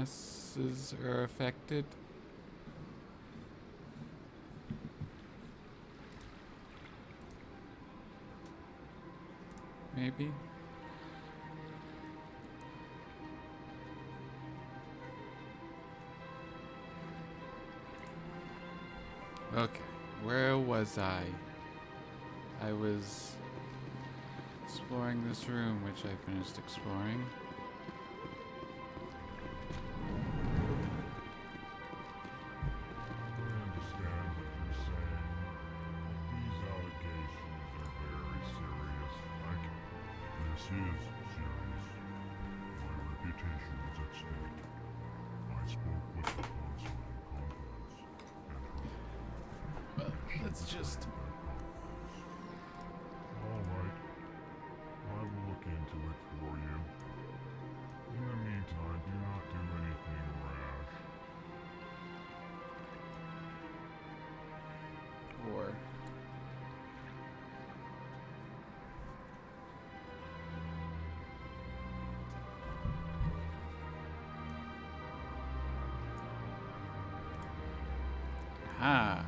businesses are affected. Maybe. Okay, where was I? I was exploring this room, which I finished exploring. Let's just... Alright. I will look into it for you. In the meantime, do not do anything rash. Or... Ah!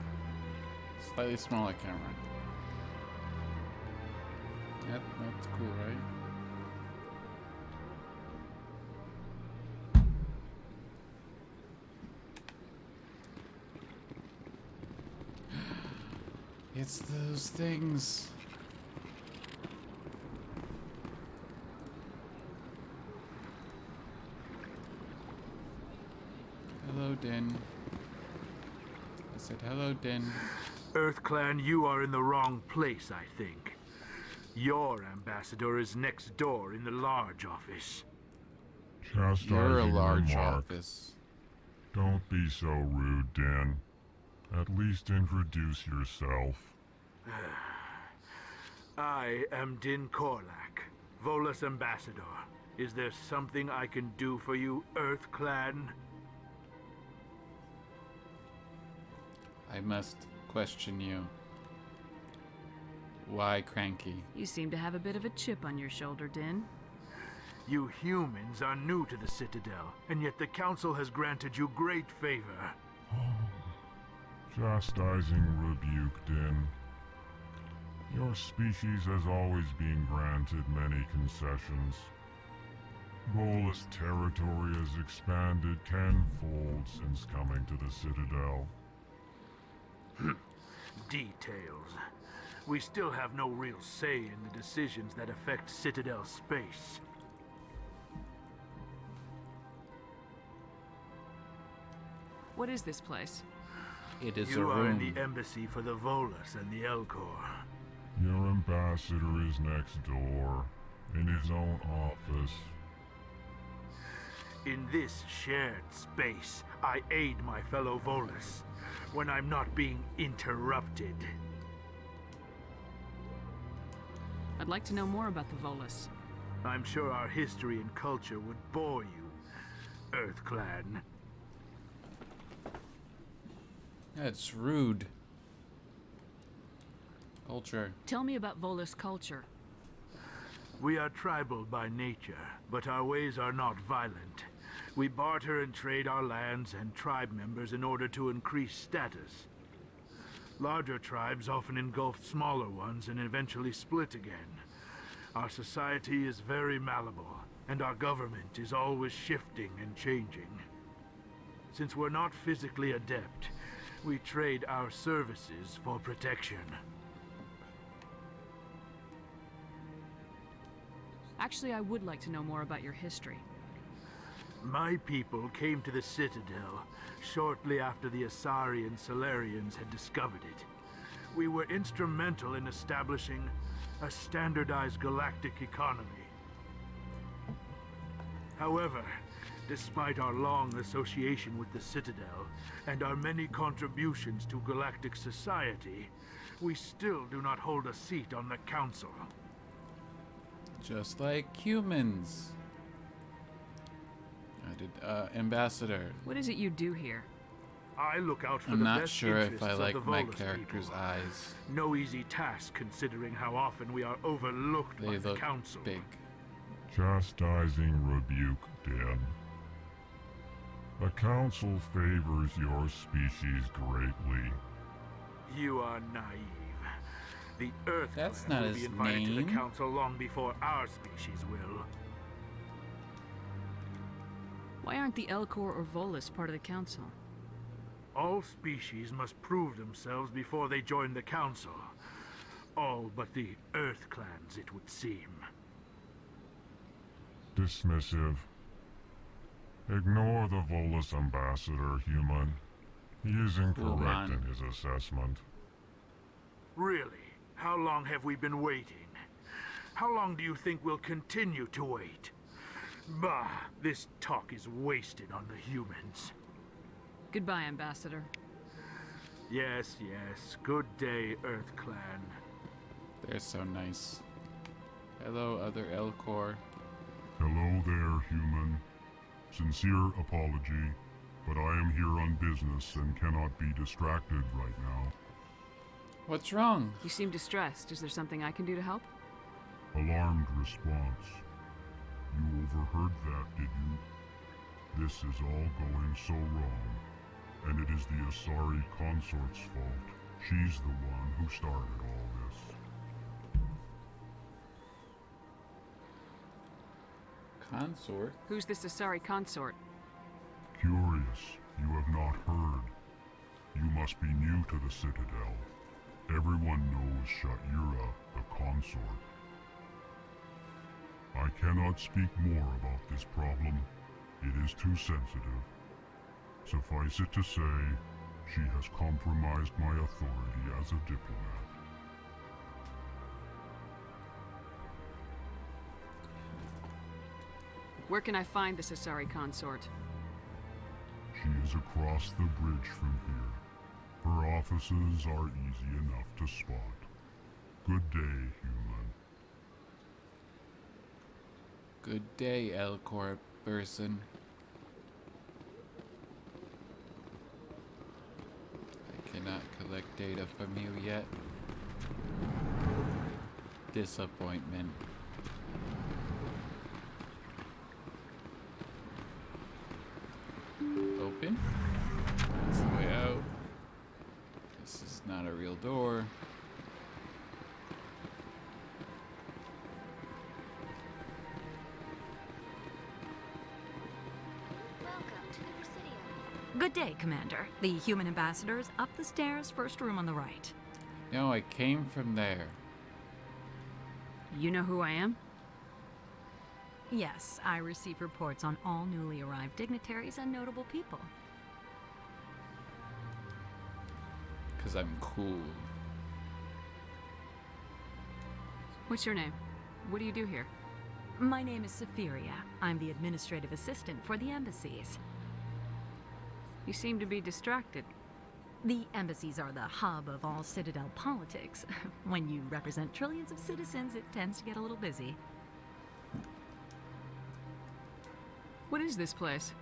Slightly smaller camera. Yep, that's cool, right? It's those things. Hello, Din. I said hello, Din. EarthClan, you are in the wrong place, I think. Your ambassador is next door in the large office. Chastising You're a large remark. office. Don't be so rude, Dan. At least introduce yourself. I am Din Korlak, Volus ambassador. Is there something I can do for you, EarthClan? I must question you. Why cranky? You seem to have a bit of a chip on your shoulder, Din. You humans are new to the Citadel, and yet the Council has granted you great favor. Chastising rebuke, Din. Your species has always been granted many concessions. Volus territory has expanded tenfold since coming to the Citadel. Details. We still have no real say in the decisions that affect Citadel space. What is this place? It is a You are in room. the embassy for the Volus and the Elcor. Your ambassador is next door, in his own office. In this shared space, I aid my fellow Volus when I'm not being interrupted. I'd like to know more about the Volus. I'm sure our history and culture would bore you, EarthClan. That's rude. Culture. Tell me about Volus culture. We are tribal by nature, but our ways are not violent. We barter and trade our lands and tribe members in order to increase status. Larger tribes often engulf smaller ones and eventually split again. Our society is very malleable, and our government is always shifting and changing. Since we're not physically adept, we trade our services for protection. Actually, I would like to know more about your history. My people came to the Citadel shortly after the Asari and Solarians had discovered it. We were instrumental in establishing a standardized galactic economy. However, despite our long association with the Citadel and our many contributions to galactic society, we still do not hold a seat on the Council. Just like humans. Ambassador. What is it you do here? I look out for I'm the not best sure if interests I of like the my Volus character's people. eyes. No easy task considering how often we are overlooked They by the look Council. big. Chastising rebuke, Dan. The council favors your species greatly. You are naive. The Earth That's Clan not will be his invited to name. the council long before our species will. Why aren't the Elcor or Volus part of the council? All species must prove themselves before they join the council. All but the Earth clans, it would seem. Dismissive. Ignore the Volus ambassador, human. He is incorrect man. in his assessment. Really? How long have we been waiting? How long do you think we'll continue to wait? Bah, this talk is wasted on the humans. Goodbye, Ambassador. Yes, yes. Good day, Earth Clan. They're so nice. Hello, other Elcor. Hello there, human. Sincere apology, but I am here on business and cannot be distracted right now. What's wrong? You seem distressed. Is there something I can do to help? Alarmed response. You overheard that, did you? This is all going so wrong, and it is the Asari consort's fault. She's the one who started all this. Consort? Who's this Asari consort? Curious, you have not heard. You must be new to the Citadel. Everyone knows Sha'ira, the consort. I cannot speak more about this problem. It is too sensitive. Suffice it to say, she has compromised my authority as a diplomat. Where can I find this Asari consort? She is across the bridge from here. Her offices are easy enough to spot. Good day, human. Good day, Elcor person. I cannot collect data from you yet. Disappointment. Open? That's the way out. This is not a real door. Good day, Commander. The human ambassador is up the stairs, first room on the right. No, I came from there. You know who I am? Yes, I receive reports on all newly arrived dignitaries and notable people. 'Cause I'm cool. What's your name? What do you do here? My name is Sephiria. I'm the administrative assistant for the embassies. You seem to be distracted. The embassies are the hub of all Citadel politics. When you represent trillions of citizens, it tends to get a little busy. What is this place?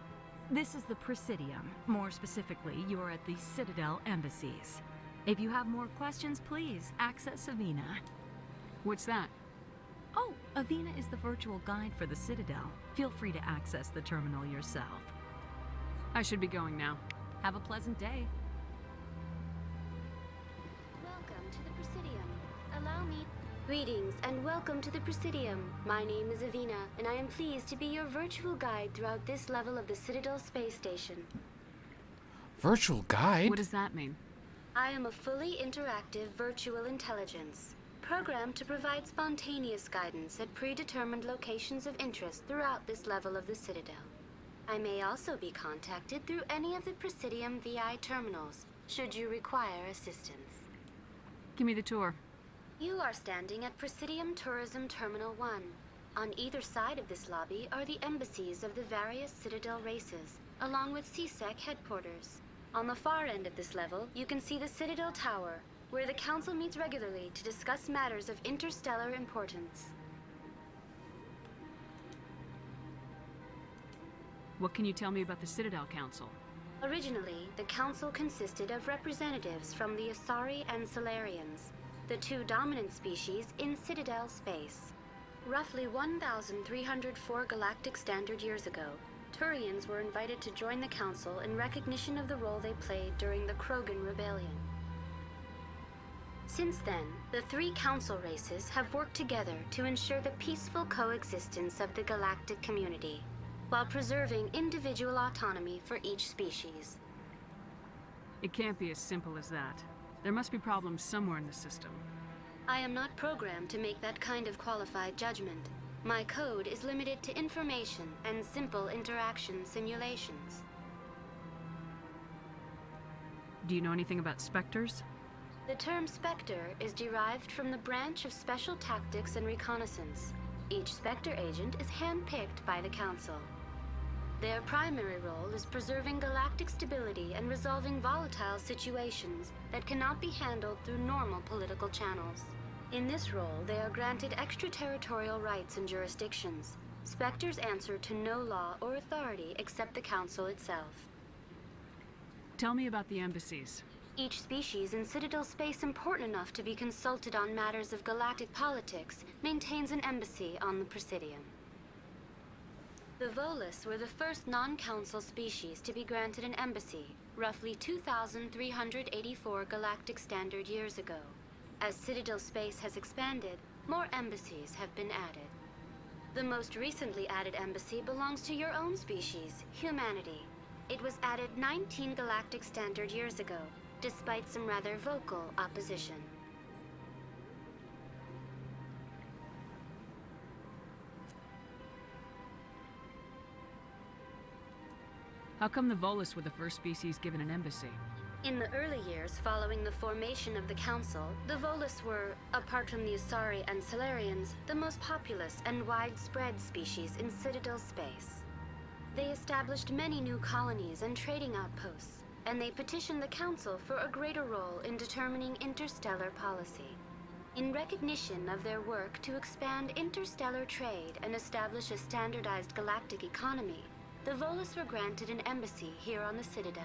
This is the Presidium. More specifically, you're at the Citadel embassies. If you have more questions, please access Avina. What's that? Oh, Avina is the virtual guide for the Citadel. Feel free to access the terminal yourself. I should be going now. Have a pleasant day. Welcome to the Presidium. Allow me... Greetings and welcome to the Presidium. My name is Avina, and I am pleased to be your virtual guide throughout this level of the Citadel space station. Virtual guide? What does that mean? I am a fully interactive virtual intelligence, programmed to provide spontaneous guidance at predetermined locations of interest throughout this level of the Citadel. I may also be contacted through any of the Presidium VI terminals, should you require assistance. Give me the tour. You are standing at Presidium Tourism Terminal 1. On either side of this lobby are the embassies of the various Citadel races, along with CSEC headquarters. On the far end of this level, you can see the Citadel Tower, where the Council meets regularly to discuss matters of interstellar importance. What can you tell me about the Citadel Council? Originally, the Council consisted of representatives from the Asari and Solarians, the two dominant species in Citadel space. Roughly 1,304 galactic standard years ago, Turians were invited to join the Council in recognition of the role they played during the Krogan Rebellion. Since then, the three Council races have worked together to ensure the peaceful coexistence of the galactic community, while preserving individual autonomy for each species. It can't be as simple as that. There must be problems somewhere in the system. I am not programmed to make that kind of qualified judgment. My code is limited to information and simple interaction simulations. Do you know anything about Spectres? The term Spectre is derived from the branch of Special Tactics and Reconnaissance. Each Spectre agent is handpicked by the Council. Their primary role is preserving galactic stability and resolving volatile situations that cannot be handled through normal political channels. In this role, they are granted extraterritorial rights and jurisdictions. Spectres answer to no law or authority except the Council itself. Tell me about the embassies. Each species in Citadel space important enough to be consulted on matters of galactic politics maintains an embassy on the Presidium. The Volus were the first non-council species to be granted an embassy, roughly 2,384 galactic standard years ago. As Citadel space has expanded, more embassies have been added. The most recently added embassy belongs to your own species, humanity. It was added 19 galactic standard years ago, despite some rather vocal opposition. How come the Volus were the first species given an embassy? In the early years following the formation of the Council, the Volus were, apart from the Usari and Solarians, the most populous and widespread species in Citadel space. They established many new colonies and trading outposts, and they petitioned the Council for a greater role in determining interstellar policy. In recognition of their work to expand interstellar trade and establish a standardized galactic economy, the Volus were granted an embassy here on the Citadel.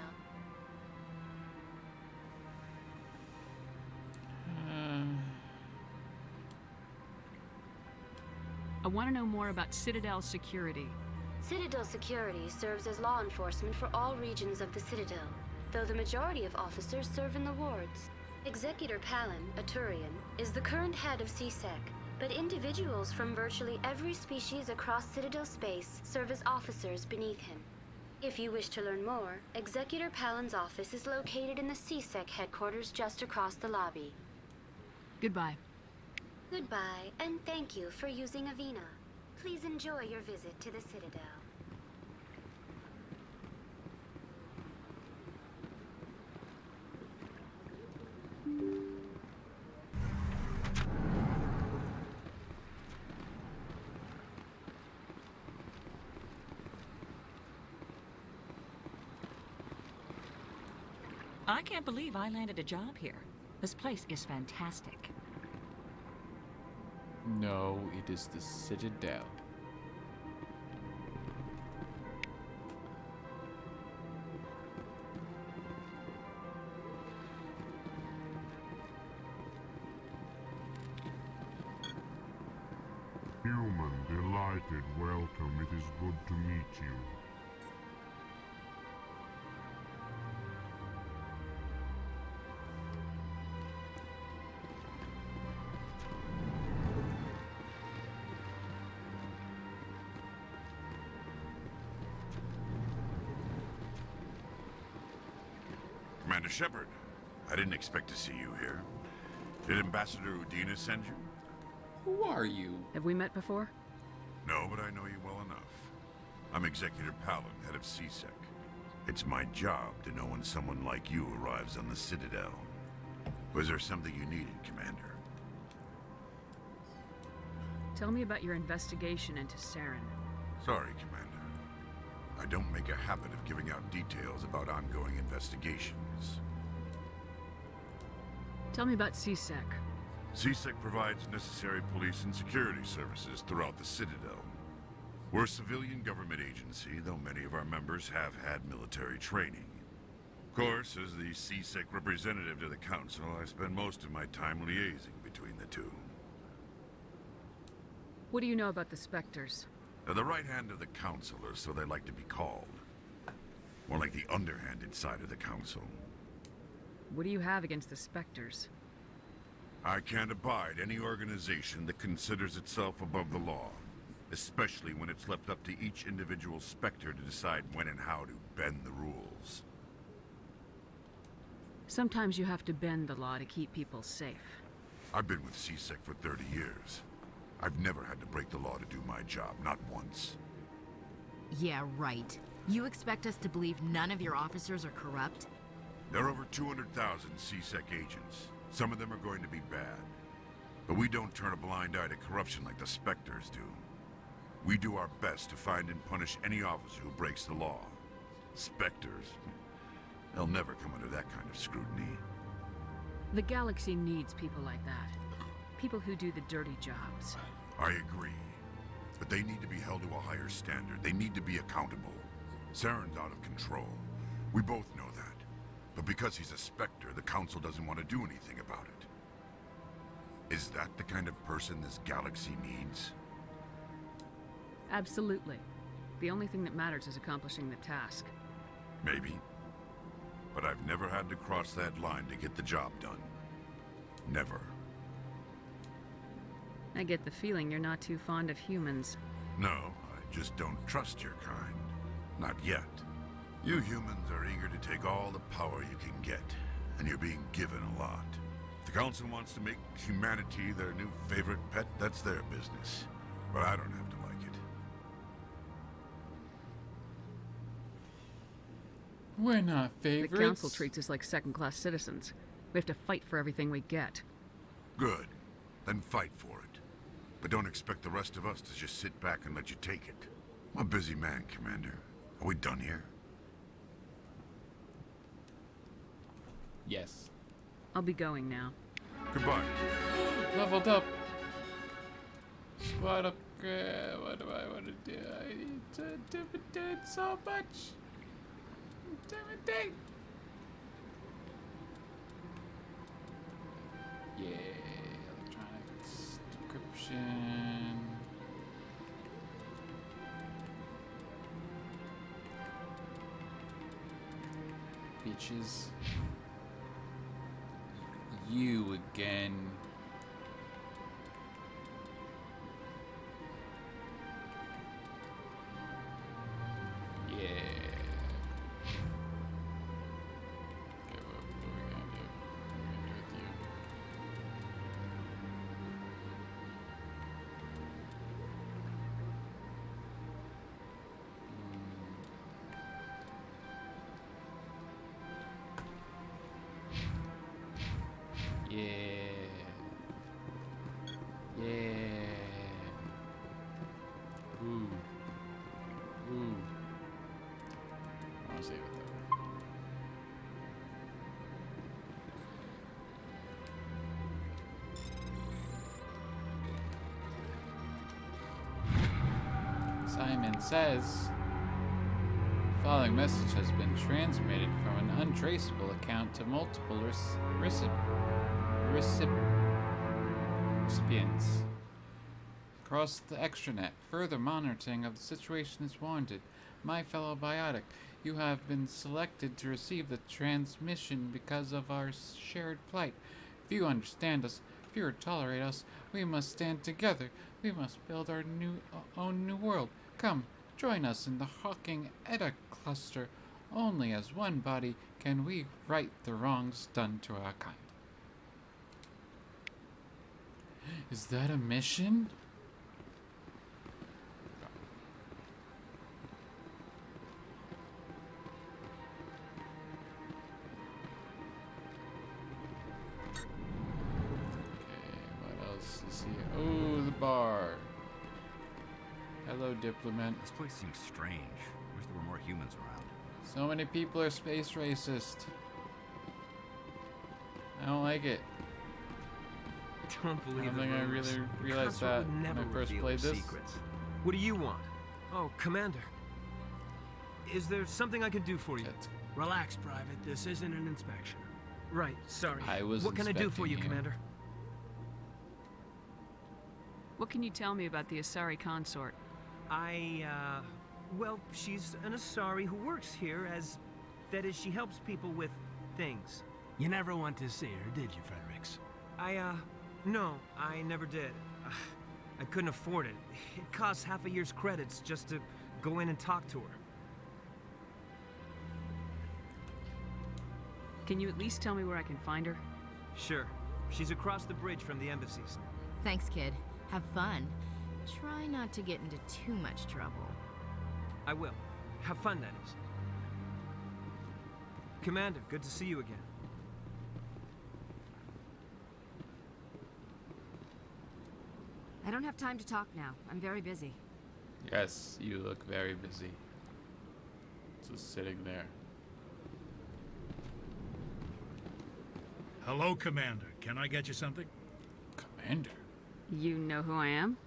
I want to know more about Citadel security. Citadel security serves as law enforcement for all regions of the Citadel, though the majority of officers serve in the wards. Executor Palin, a Turian, is the current head of CSEC, but individuals from virtually every species across Citadel space serve as officers beneath him. If you wish to learn more, Executor Palin's office is located in the CSEC headquarters just across the lobby. Goodbye. Goodbye, and thank you for using Avina. Please enjoy your visit to the Citadel. I can't believe I landed a job here. This place is fantastic. No, it is the Citadel. Human, delighted, welcome. It is good to meet you. Commander Shepard, I didn't expect to see you here. Did Ambassador Udina send you? Who are you? Have we met before? No, but I know you well enough. I'm Executor Palin, head of CSEC. It's my job to know when someone like you arrives on the Citadel. Was there something you needed, Commander? Tell me about your investigation into Saren. Sorry, Commander. I don't make a habit of giving out details about ongoing investigations. Tell me about CSEC. CSEC provides necessary police and security services throughout the Citadel. We're a civilian government agency, though many of our members have had military training. Of course, as the CSEC representative to the Council, I spend most of my time liaising between the two. What do you know about the Spectres? They're the right hand of the Council, or so they like to be called. More like the underhanded side of the Council. What do you have against the Spectres? I can't abide any organization that considers itself above the law. Especially when it's left up to each individual Spectre to decide when and how to bend the rules. Sometimes you have to bend the law to keep people safe. I've been with CSEC for 30 years. I've never had to break the law to do my job, not once. Yeah, right. You expect us to believe none of your officers are corrupt? There are over 200,000 CSEC agents. Some of them are going to be bad. But we don't turn a blind eye to corruption like the Spectres do. We do our best to find and punish any officer who breaks the law. Spectres, they'll never come under that kind of scrutiny. The galaxy needs people like that. People who do the dirty jobs. I agree. But they need to be held to a higher standard. They need to be accountable. Saren's out of control. We both know that. But because he's a Spectre, the Council doesn't want to do anything about it. Is that the kind of person this galaxy needs? Absolutely. The only thing that matters is accomplishing the task. Maybe. But I've never had to cross that line to get the job done. Never. I get the feeling you're not too fond of humans. No, I just don't trust your kind. Not yet. You humans are eager to take all the power you can get, and you're being given a lot. If the Council wants to make humanity their new favorite pet, that's their business. But I don't have to like it. We're not favorites. The Council treats us like second-class citizens. We have to fight for everything we get. Good. Then fight for it. But don't expect the rest of us to just sit back and let you take it. I'm a busy man, Commander. Are we done here? Yes. I'll be going now. Goodbye. Leveled up. Squad upgrade. What do I want to do? I need to intimidate so much. Intimidate. Yeah. Electronics. Decryption. Bitches. You again. Yeah. Okay, what are we gonna do? What are we gonna do with you? Yeah. Yeah. Ooh. Ooh. I want to save it though. Simon says, the following message has been transmitted from an untraceable account to multiple recipients across the extranet. Further monitoring of the situation is warranted. My fellow biotic, you have been selected to receive the transmission because of our shared plight. If you understand us, if you tolerate us, we must stand together. We must build our own new world. Come, join us in the Hawking Edda cluster. Only as one body can we right the wrongs done to our kind. Is that a mission? Oh, the bar. Hello, diplomat. This place seems strange. Wish there were more humans around. So many people are space racist. I don't like it. Don't believe I don't think I really realized Consort that would when never I first reveal played their this. secrets. What do you want? Oh, Commander. Is there something I can do for you? Relax, Private. This isn't an inspection. Right, sorry. I was What can I do for you, inspecting you. Commander? What can you tell me about the Asari consort? Well, she's an Asari who works here as... That is, she helps people with things. You never went to see her, did you, Fredericks? No, I never did. I couldn't afford it. It costs half a year's credits just to go in and talk to her. Can you at least tell me where I can find her? Sure. She's across the bridge from the embassies. Thanks, kid. Have fun. Try not to get into too much trouble. I will. Have fun, that is. Commander, good to see you again. I don't have time to talk now. I'm very busy. Yes, you look very busy. Just sitting there. Hello, Commander. Can I get you something? Commander? You know who I am?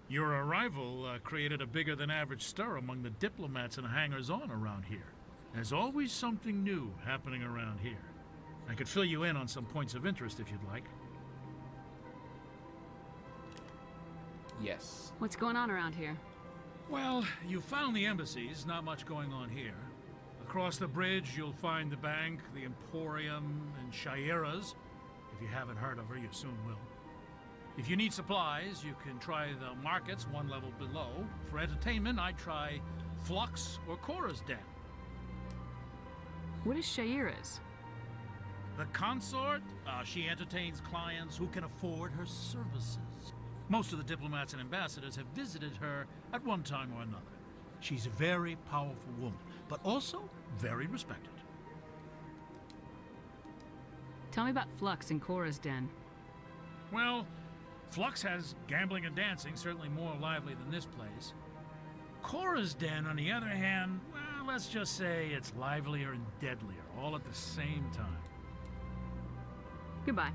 Your arrival created a bigger than average stir among the diplomats and hangers-on around here. There's always something new happening around here. I could fill you in on some points of interest if you'd like. Yes. What's going on around here? Well, you found the embassies, not much going on here. Across the bridge, you'll find the bank, the Emporium, and Shaira's. If you haven't heard of her, you soon will. If you need supplies, you can try the markets one level below. For entertainment, I'd try Flux or Cora's Den. What is Shaira's? The consort, she entertains clients who can afford her services. Most of the diplomats and ambassadors have visited her at one time or another. She's a very powerful woman, but also very respected. Tell me about Flux and Cora's Den. Well, Flux has gambling and dancing, certainly more lively than this place. Cora's Den, on the other hand, well, let's just say it's livelier and deadlier, all at the same time. Goodbye.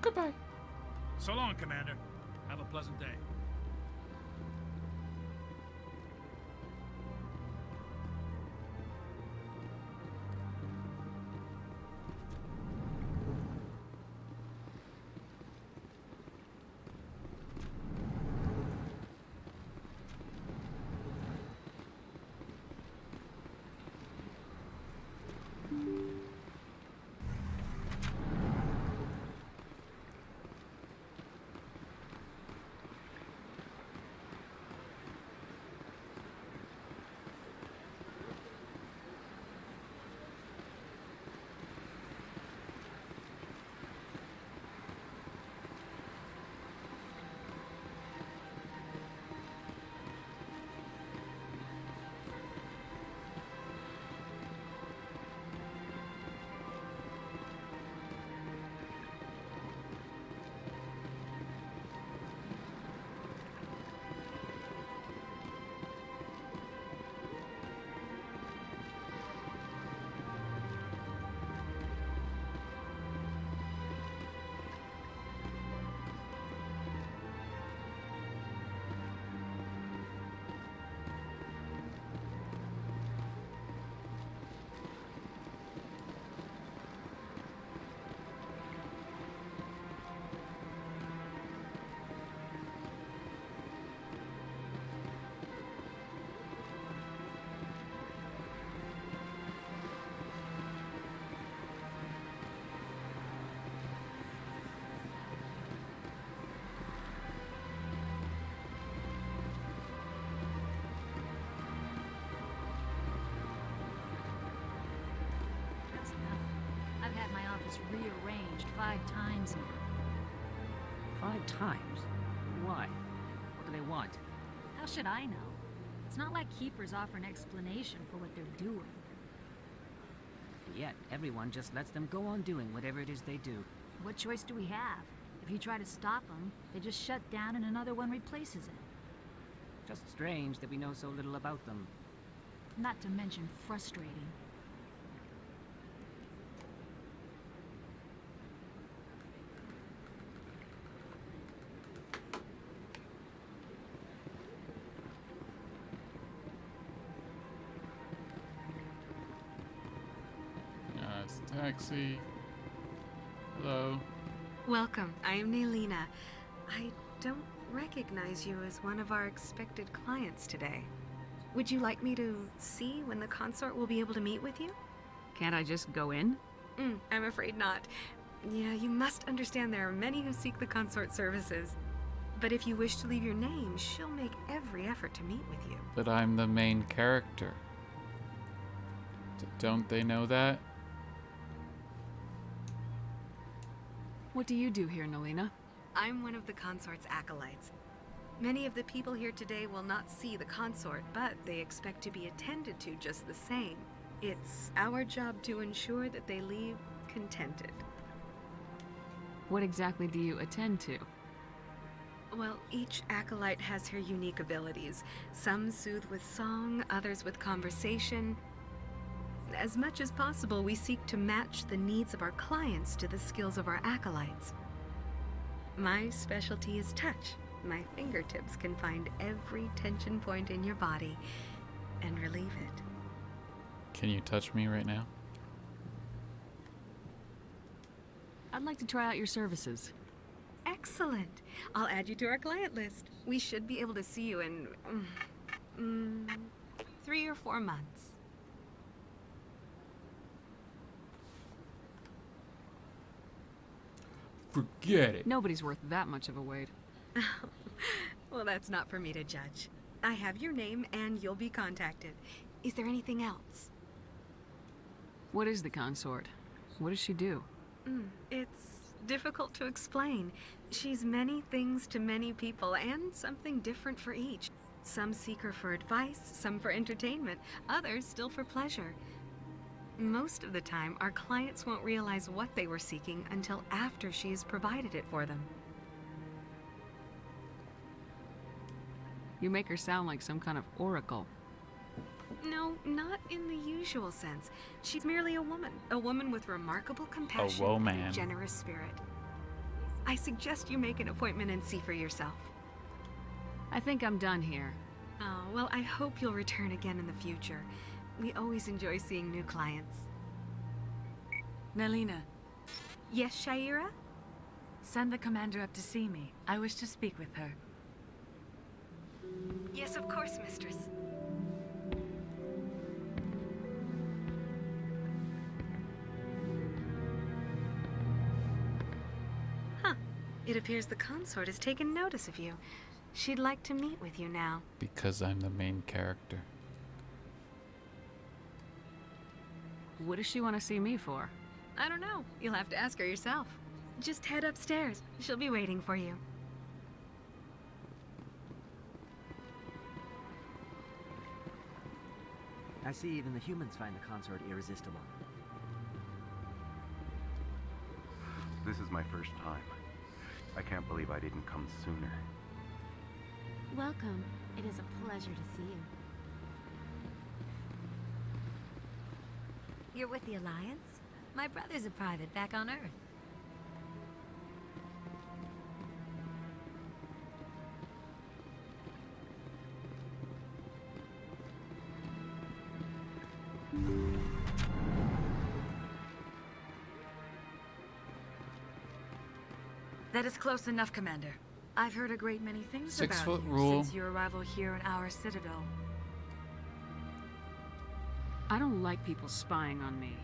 Goodbye. So long, Commander. Have a pleasant day. I've had my office rearranged 5 times now. 5 times? Why? What do they want? How should I know? It's not like keepers offer an explanation for what they're doing. Yet, everyone just lets them go on doing whatever it is they do. What choice do we have? If you try to stop them, they just shut down and another one replaces it. Just strange that we know so little about them. Not to mention frustrating. It's a taxi. Hello. Welcome. I am Naylina. I don't recognize you as one of our expected clients today. Would you like me to see when the consort will be able to meet with you? Can't I just go in? I'm afraid not. Yeah, you must understand there are many who seek the consort services. But if you wish to leave your name, she'll make every effort to meet with you. But I'm the main character. Don't they know that? What do you do here, Nalina? I'm one of the consort's acolytes. Many of the people here today will not see the consort, but they expect to be attended to just the same. It's our job to ensure that they leave contented. What exactly do you attend to? Well, each acolyte has her unique abilities. Some soothe with song, others with conversation. As much as possible, we seek to match the needs of our clients to the skills of our acolytes. My specialty is touch. My fingertips can find every tension point in your body and relieve it. Can you touch me right now? I'd like to try out your services. Excellent. I'll add you to our client list. We should be able to see you in 3 or 4 months. Forget it. Nobody's worth that much of a wait. Well, that's not for me to judge. I have your name and you'll be contacted. Is there anything else? What is the consort? What does she do? It's difficult to explain. She's many things to many people and something different for each. Some seek her for advice, some for entertainment, others still for pleasure. Most of the time, our clients won't realize what they were seeking until after she has provided it for them. You make her sound like some kind of oracle. No, not in the usual sense. She's merely a woman with remarkable compassion and a generous spirit. I suggest you make an appointment and see for yourself. I think I'm done here. Oh, well, I hope you'll return again in the future. We always enjoy seeing new clients. Nalina. Yes, Shaira? Send the commander up to see me. I wish to speak with her. Yes, of course, mistress. Huh. It appears the consort has taken notice of you. She'd like to meet with you now. Because I'm the main character. What does she want to see me for? I don't know. You'll have to ask her yourself. Just head upstairs. She'll be waiting for you. I see even the humans find the consort irresistible. This is my first time. I can't believe I didn't come sooner. Welcome. It is a pleasure to see you. You're with the Alliance? My brother's a private back on Earth. That is close enough, Commander. I've heard a great many things 6 about foot you rule. since your arrival here in our citadel. I don't like people spying on me.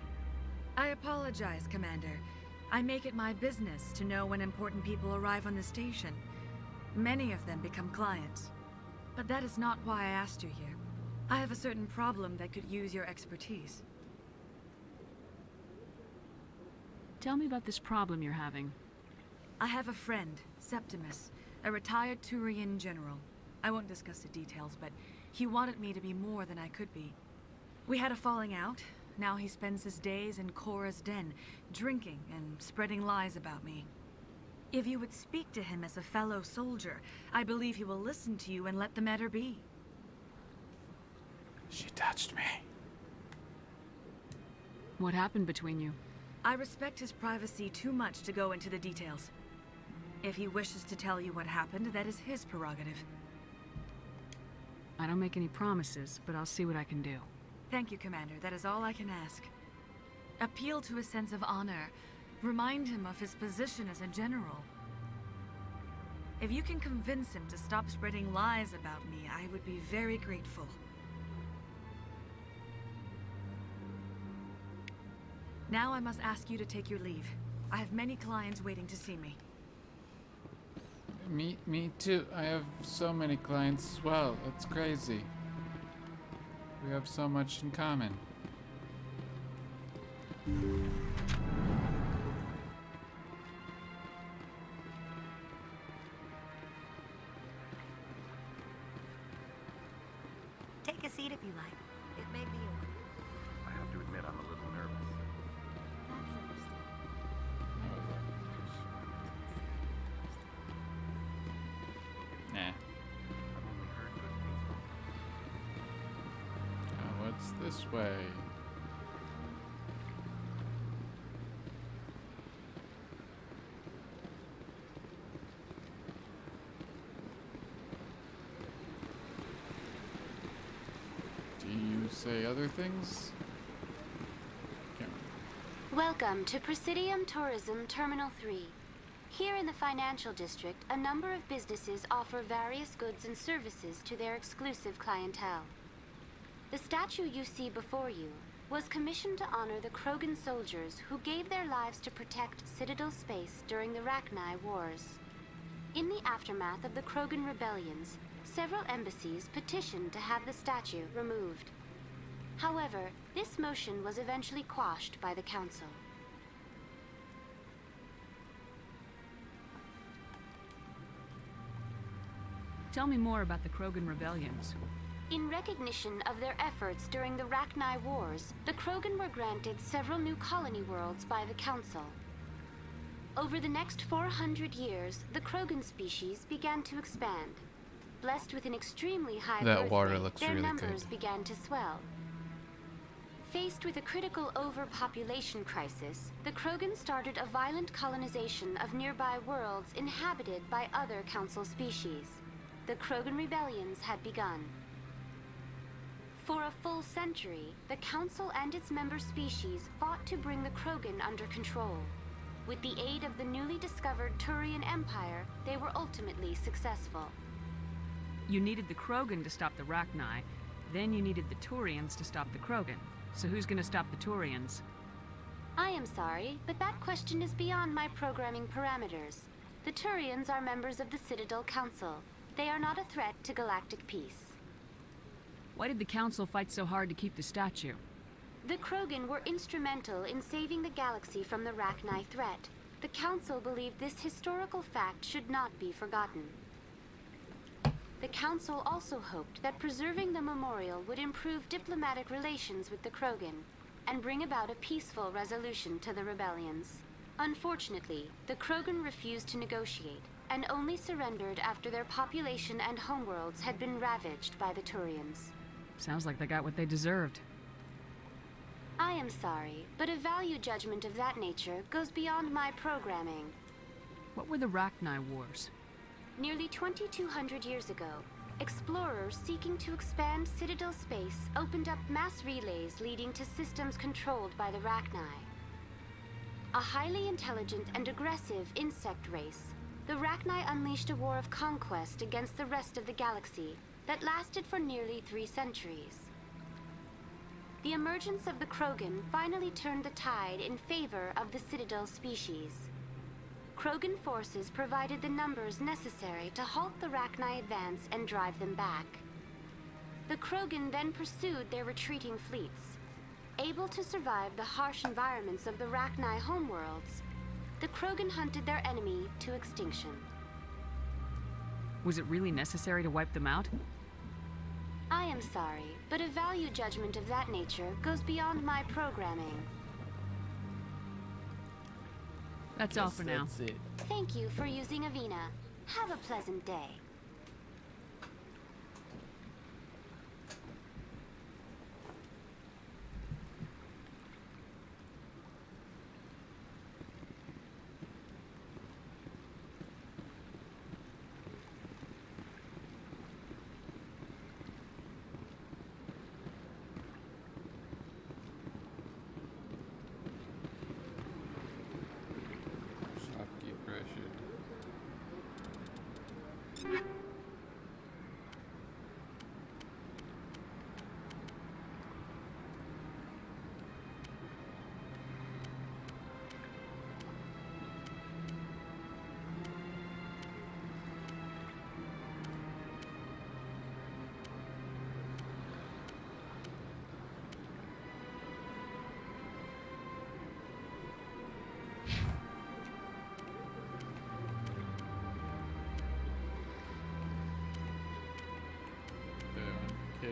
I apologize, Commander. I make it my business to know when important people arrive on the station. Many of them become clients. But that is not why I asked you here. I have a certain problem that could use your expertise. Tell me about this problem you're having. I have a friend, Septimus, a retired Turian general. I won't discuss the details, but he wanted me to be more than I could be. We had a falling out. Now he spends his days in Korra's den, drinking and spreading lies about me. If you would speak to him as a fellow soldier, I believe he will listen to you and let the matter be. She touched me. What happened between you? I respect his privacy too much to go into the details. If he wishes to tell you what happened, that is his prerogative. I don't make any promises, but I'll see what I can do. Thank you, Commander. That is all I can ask. Appeal to his sense of honor. Remind him of his position as a general. If you can convince him to stop spreading lies about me, I would be very grateful. Now I must ask you to take your leave. I have many clients waiting to see me. Me too. I have so many clients as well. It's crazy. We have so much in common. Take a seat if you like. It may be I have to admit I'm a little nervous. Nah. What's this way? Do you say other things? Welcome to Presidium Tourism Terminal 3. Here in the financial district, a number of businesses offer various goods and services to their exclusive clientele. The statue you see before you was commissioned to honor the Krogan soldiers who gave their lives to protect Citadel space during the Rachni Wars. In the aftermath of the Krogan rebellions, several embassies petitioned to have the statue removed. However, this motion was eventually quashed by the Council. Tell me more about the Krogan rebellions. In recognition of their efforts during the Rachni Wars, the Krogan were granted several new colony worlds by the Council. Over the next 400 years, the Krogan species began to expand. Blessed with an extremely high That birth water rate, looks their really numbers good. began to swell. Faced with a critical overpopulation crisis, the Krogan started a violent colonization of nearby worlds inhabited by other Council species. The Krogan rebellions had begun. For a full century, the Council and its member species fought to bring the Krogan under control. With the aid of the newly discovered Turian Empire, they were ultimately successful. You needed the Krogan to stop the Rachni, then you needed the Turians to stop the Krogan. So who's gonna stop the Turians? I am sorry, but that question is beyond my programming parameters. The Turians are members of the Citadel Council. They are not a threat to galactic peace. Why did the Council fight so hard to keep the statue? The Krogan were instrumental in saving the galaxy from the Rachni threat. The Council believed this historical fact should not be forgotten. The Council also hoped that preserving the memorial would improve diplomatic relations with the Krogan and bring about a peaceful resolution to the rebellions. Unfortunately, the Krogan refused to negotiate and only surrendered after their population and homeworlds had been ravaged by the Turians. Sounds like they got what they deserved. I am sorry, but a value judgment of that nature goes beyond my programming. What were the Rachni Wars? Nearly 2,200 years ago, explorers seeking to expand Citadel space opened up mass relays leading to systems controlled by the Rachni. A highly intelligent and aggressive insect race, the Rachni unleashed a war of conquest against the rest of the galaxy that lasted for nearly 3 centuries. The emergence of the Krogan finally turned the tide in favor of the Citadel species. Krogan forces provided the numbers necessary to halt the Rachni advance and drive them back. The Krogan then pursued their retreating fleets. Able to survive the harsh environments of the Rachni homeworlds, the Krogan hunted their enemy to extinction. Was it really necessary to wipe them out? I am sorry, but a value judgment of that nature goes beyond my programming. That's all for now. That's it. Thank you for using Avina. Have a pleasant day. Shopkeeper, I should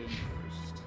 first.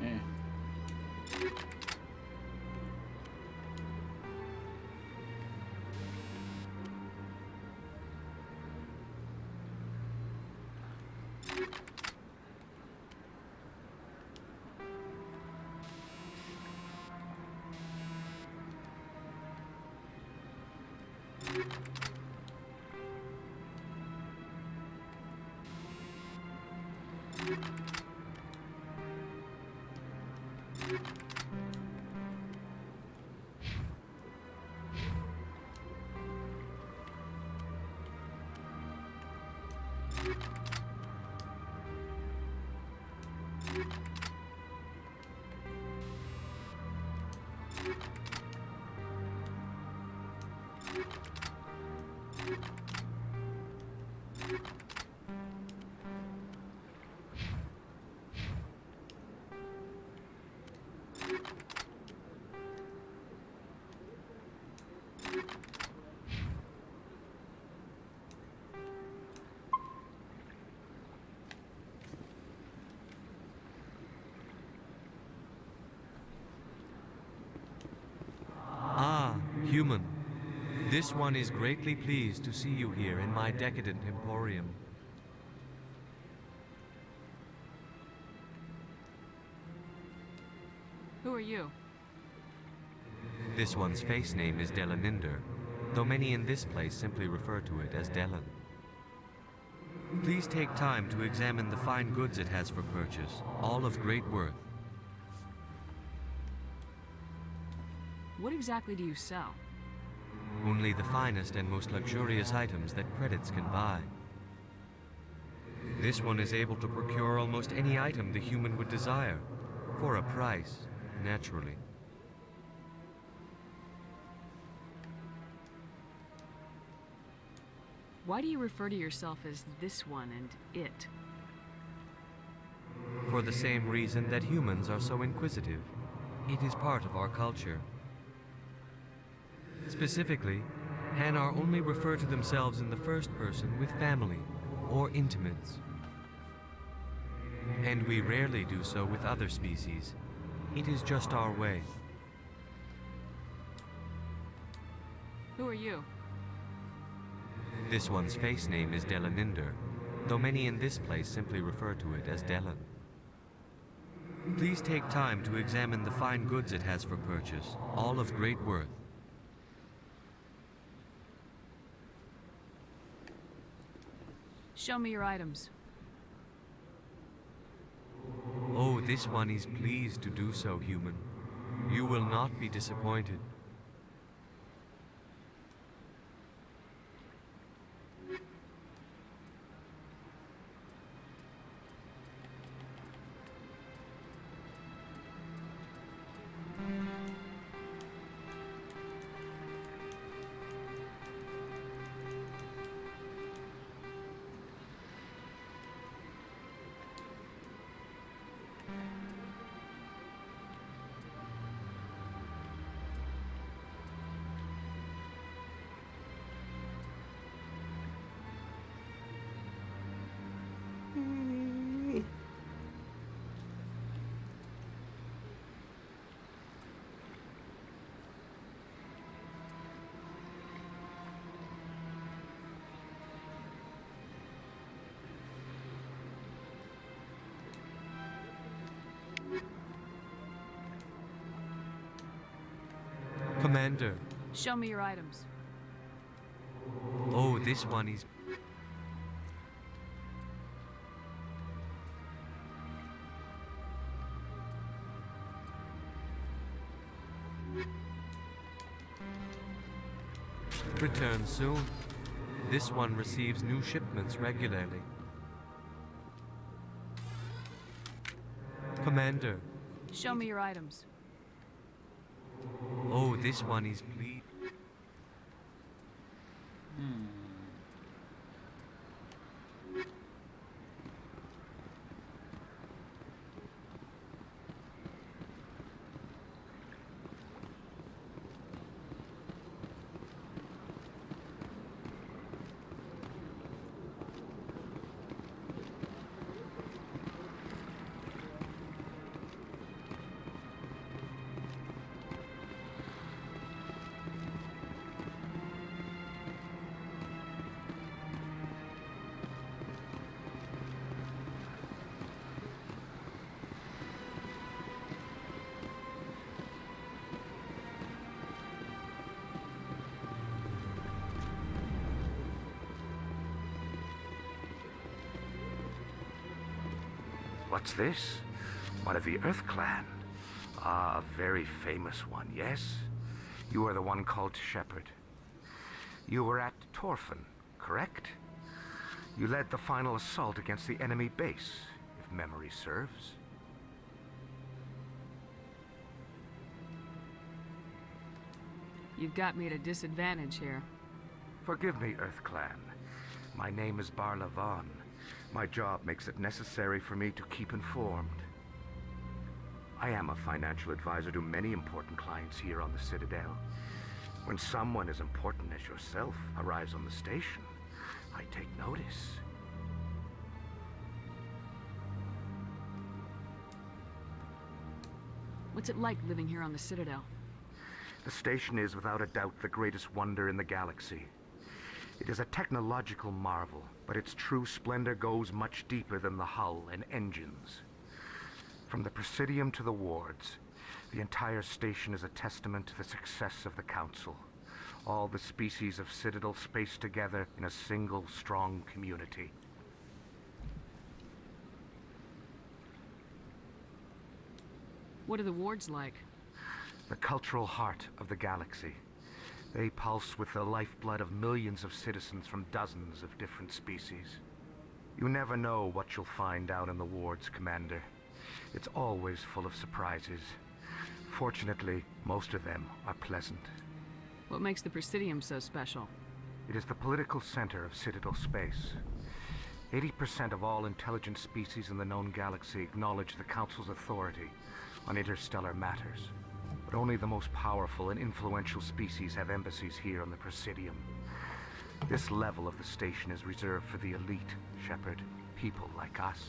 Eh. Ah, human. This one is greatly pleased to see you here in my decadent emporium. Who are you? This one's face name is Delaninder, though many in this place simply refer to it as Delan. Please take time to examine the fine goods it has for purchase, all of great worth. What exactly do you sell? Only the finest and most luxurious items that credits can buy. This one is able to procure almost any item the human would desire, for a price, naturally. Why do you refer to yourself as this one and it? For the same reason that humans are so inquisitive. It is part of our culture. Specifically, Hanar only refer to themselves in the first person with family or intimates. And we rarely do so with other species. It is just our way. Who are you? This one's face name is Delaninder, though many in this place simply refer to it as Delan. Please take time to examine the fine goods it has for purchase, all of great worth. Show me your items. Oh, this one is pleased to do so, human. You will not be disappointed. Commander. Show me your items. Oh, this one is... Return soon. This one receives new shipments regularly. Commander. Show me your items. Oh, this one is please. What's this? One of the Earth Clan. Ah, a very famous one, yes? You are the one called Shepard. You were at Torfan, correct? You led the final assault against the enemy base, if memory serves. You've got me at a disadvantage here. Forgive me, Earth Clan. My name is Barla Vaughn. My job makes it necessary for me to keep informed. I am a financial advisor to many important clients here on the Citadel. When someone as important as yourself arrives on the station, I take notice. What's it like living here on the Citadel? The station is without a doubt the greatest wonder in the galaxy. It is a technological marvel, but its true splendor goes much deeper than the hull and engines. From the Presidium to the wards, the entire station is a testament to the success of the Council. All the species of Citadel spaced together in a single strong community. What are the wards like? The cultural heart of the galaxy. They pulse with the lifeblood of millions of citizens from dozens of different species. You never know what you'll find out in the wards, Commander. It's always full of surprises. Fortunately, most of them are pleasant. What makes the Presidium so special? It is the political center of Citadel space. 80% of all intelligent species in the known galaxy acknowledge the Council's authority on interstellar matters. But only the most powerful and influential species have embassies here on the Presidium. This level of the station is reserved for the elite, Shepard. People like us.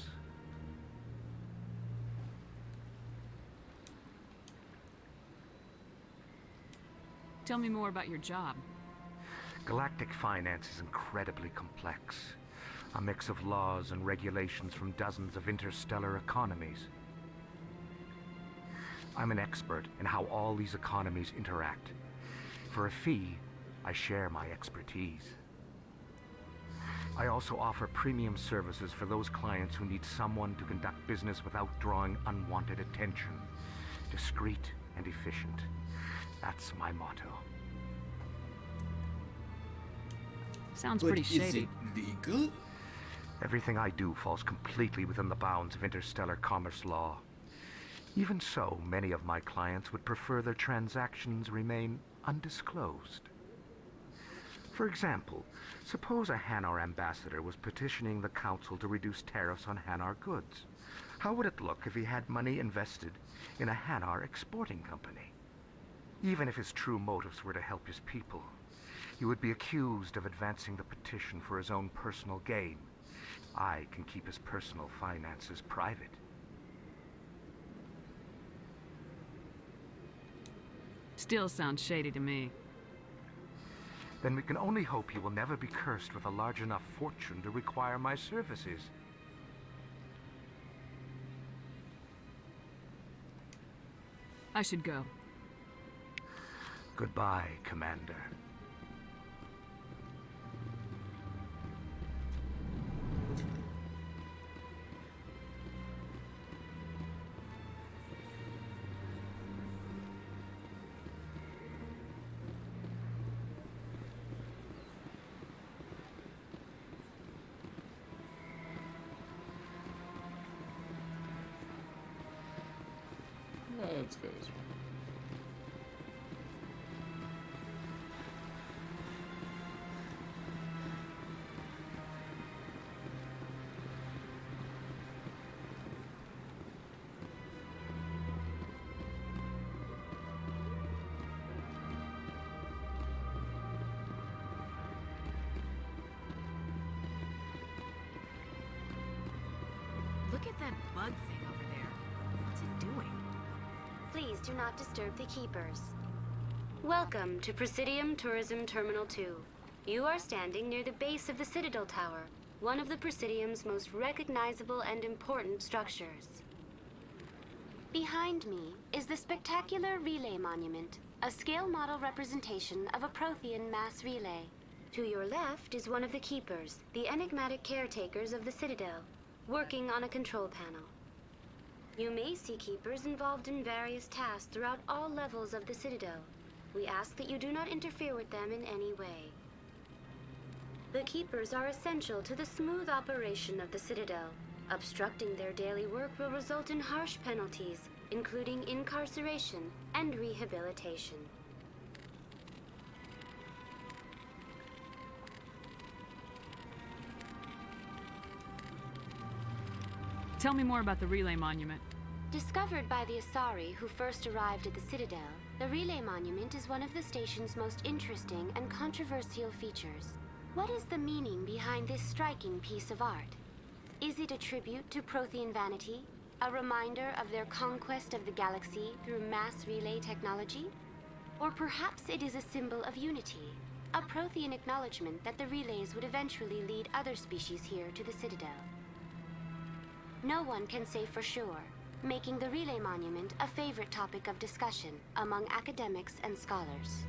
Tell me more about your job. Galactic finance is incredibly complex. A mix of laws and regulations from dozens of interstellar economies. I'm an expert in how all these economies interact. For a fee, I share my expertise. I also offer premium services for those clients who need someone to conduct business without drawing unwanted attention. Discreet and efficient. That's my motto. Sounds pretty shady. Is it legal? Everything I do falls completely within the bounds of interstellar commerce law. Even so, many of my clients would prefer their transactions remain undisclosed. For example, suppose a Hanar ambassador was petitioning the Council to reduce tariffs on Hanar goods. How would it look if he had money invested in a Hanar exporting company? Even if his true motives were to help his people, he would be accused of advancing the petition for his own personal gain. I can keep his personal finances private. Still sounds shady to me. Then we can only hope he will never be cursed with a large enough fortune to require my services. I should go. Goodbye, Commander. Let's go this way. Look at that bug thing over there. What's it doing? Please do not disturb the keepers. Welcome to Presidium Tourism Terminal 2. You are standing near the base of the Citadel Tower, one of the Presidium's most recognizable and important structures. Behind me is the spectacular Relay Monument, a scale model representation of a Prothean mass relay. To your left is one of the keepers, the enigmatic caretakers of the Citadel, working on a control panel. You may see keepers involved in various tasks throughout all levels of the Citadel. We ask that you do not interfere with them in any way. The keepers are essential to the smooth operation of the Citadel. Obstructing their daily work will result in harsh penalties, including incarceration and rehabilitation. Tell me more about the Relay Monument. Discovered by the Asari who first arrived at the Citadel, the Relay Monument is one of the station's most interesting and controversial features. What is the meaning behind this striking piece of art? Is it a tribute to Prothean vanity? A reminder of their conquest of the galaxy through mass relay technology? Or perhaps it is a symbol of unity, a Prothean acknowledgement that the relays would eventually lead other species here to the Citadel. No one can say for sure, making the Relay Monument a favorite topic of discussion among academics and scholars.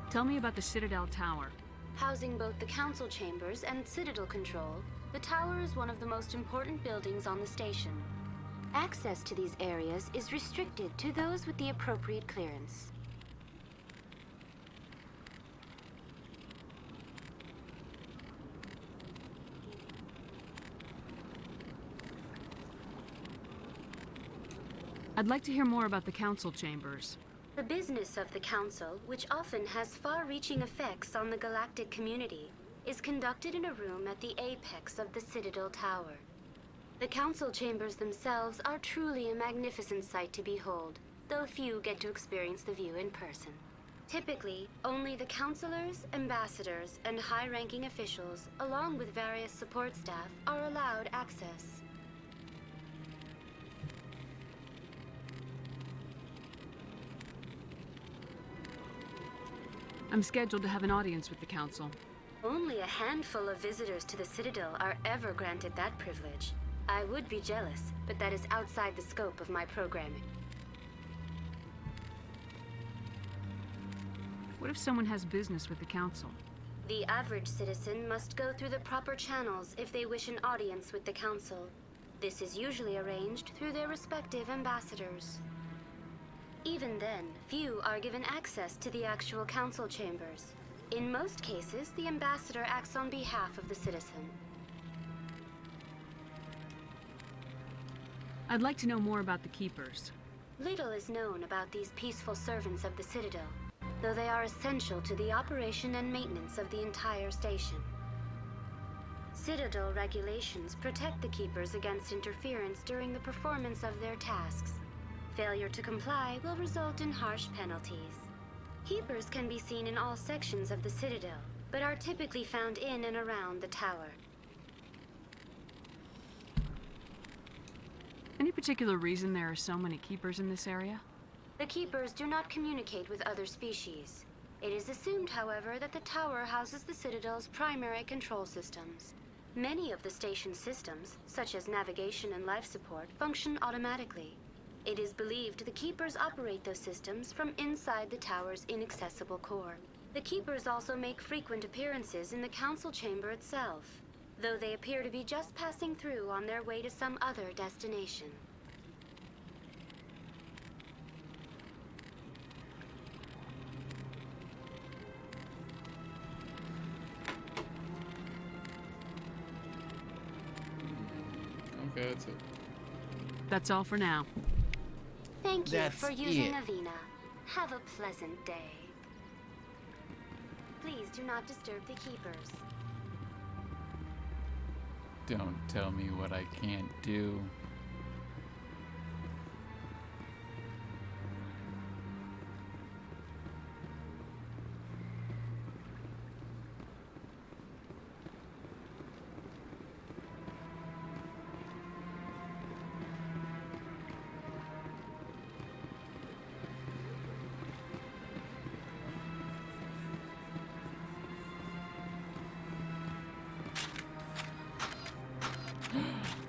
Tell me about the Citadel Tower. Housing both the council chambers and Citadel control, the tower is one of the most important buildings on the station. Access to these areas is restricted to those with the appropriate clearance. I'd like to hear more about the council chambers. The business of the Council, which often has far-reaching effects on the galactic community, is conducted in a room at the apex of the Citadel Tower. The Council chambers themselves are truly a magnificent sight to behold, though few get to experience the view in person. Typically, only the councilors, ambassadors, and high-ranking officials, along with various support staff, are allowed access. I'm scheduled to have an audience with the council. Only a handful of visitors to the Citadel are ever granted that privilege. I would be jealous, but that is outside the scope of my programming. What if someone has business with the council? The average citizen must go through the proper channels if they wish an audience with the council. This is usually arranged through their respective ambassadors. Even then, few are given access to the actual council chambers. In most cases, the ambassador acts on behalf of the citizen. I'd like to know more about the keepers. Little is known about these peaceful servants of the Citadel, though they are essential to the operation and maintenance of the entire station. Citadel regulations protect the keepers against interference during the performance of their tasks. Failure to comply will result in harsh penalties. Keepers can be seen in all sections of the Citadel, but are typically found in and around the tower. Any particular reason there are so many keepers in this area? The keepers do not communicate with other species. It is assumed, however, that the tower houses the Citadel's primary control systems. Many of the station's systems, such as navigation and life support, function automatically. It is believed the Keepers operate those systems from inside the tower's inaccessible core. The Keepers also make frequent appearances in the Council chamber itself, though they appear to be just passing through on their way to some other destination. Okay, that's it. That's all for now. Thank you That's for using it. Avina. Have a pleasant day. Please do not disturb the Keepers. Don't tell me what I can't do.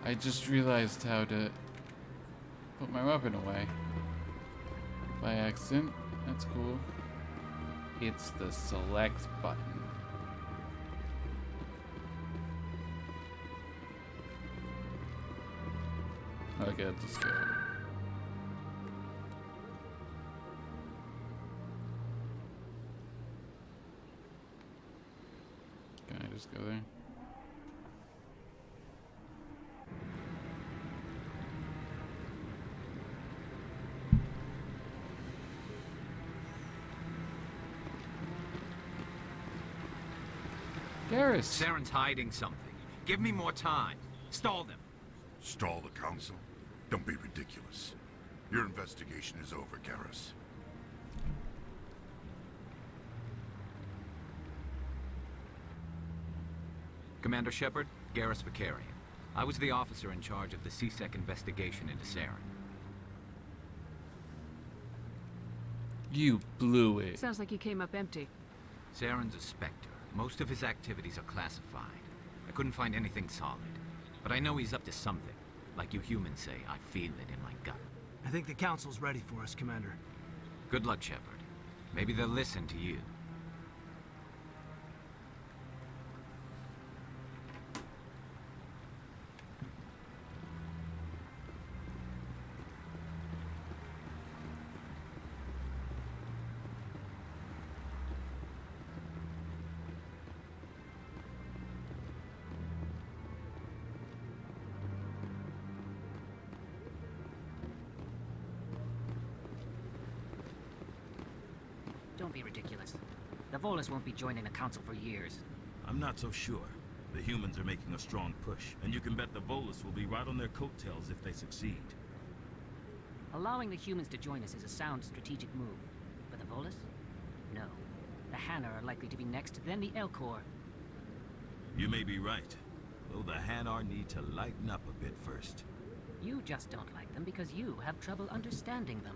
I just realized how to put my weapon away. By accident. That's cool. It's the select button. Okay, let's go. Can I just go there? Garrus. Saren's hiding something. Give me more time. Stall them. Stall the council? Don't be ridiculous. Your investigation is over, Garrus. Commander Shepard, Garrus Vakarian. I was the officer in charge of the CSEC investigation into Saren. You blew it. Sounds like you came up empty. Saren's a Spectre. Most of his activities are classified. I couldn't find anything solid. But I know he's up to something. Like you humans say, I feel it in my gut. I think the Council's ready for us, Commander. Good luck, Shepard. Maybe they'll listen to you. Don't be ridiculous. The Volus won't be joining the Council for years. I'm not so sure. The humans are making a strong push, and you can bet the Volus will be right on their coattails if they succeed. Allowing the humans to join us is a sound strategic move. But the Volus? No. The Hanna are likely to be next, then the Elcor. You may be right, though the Hanar need to lighten up a bit first. You just don't like them because you have trouble understanding them.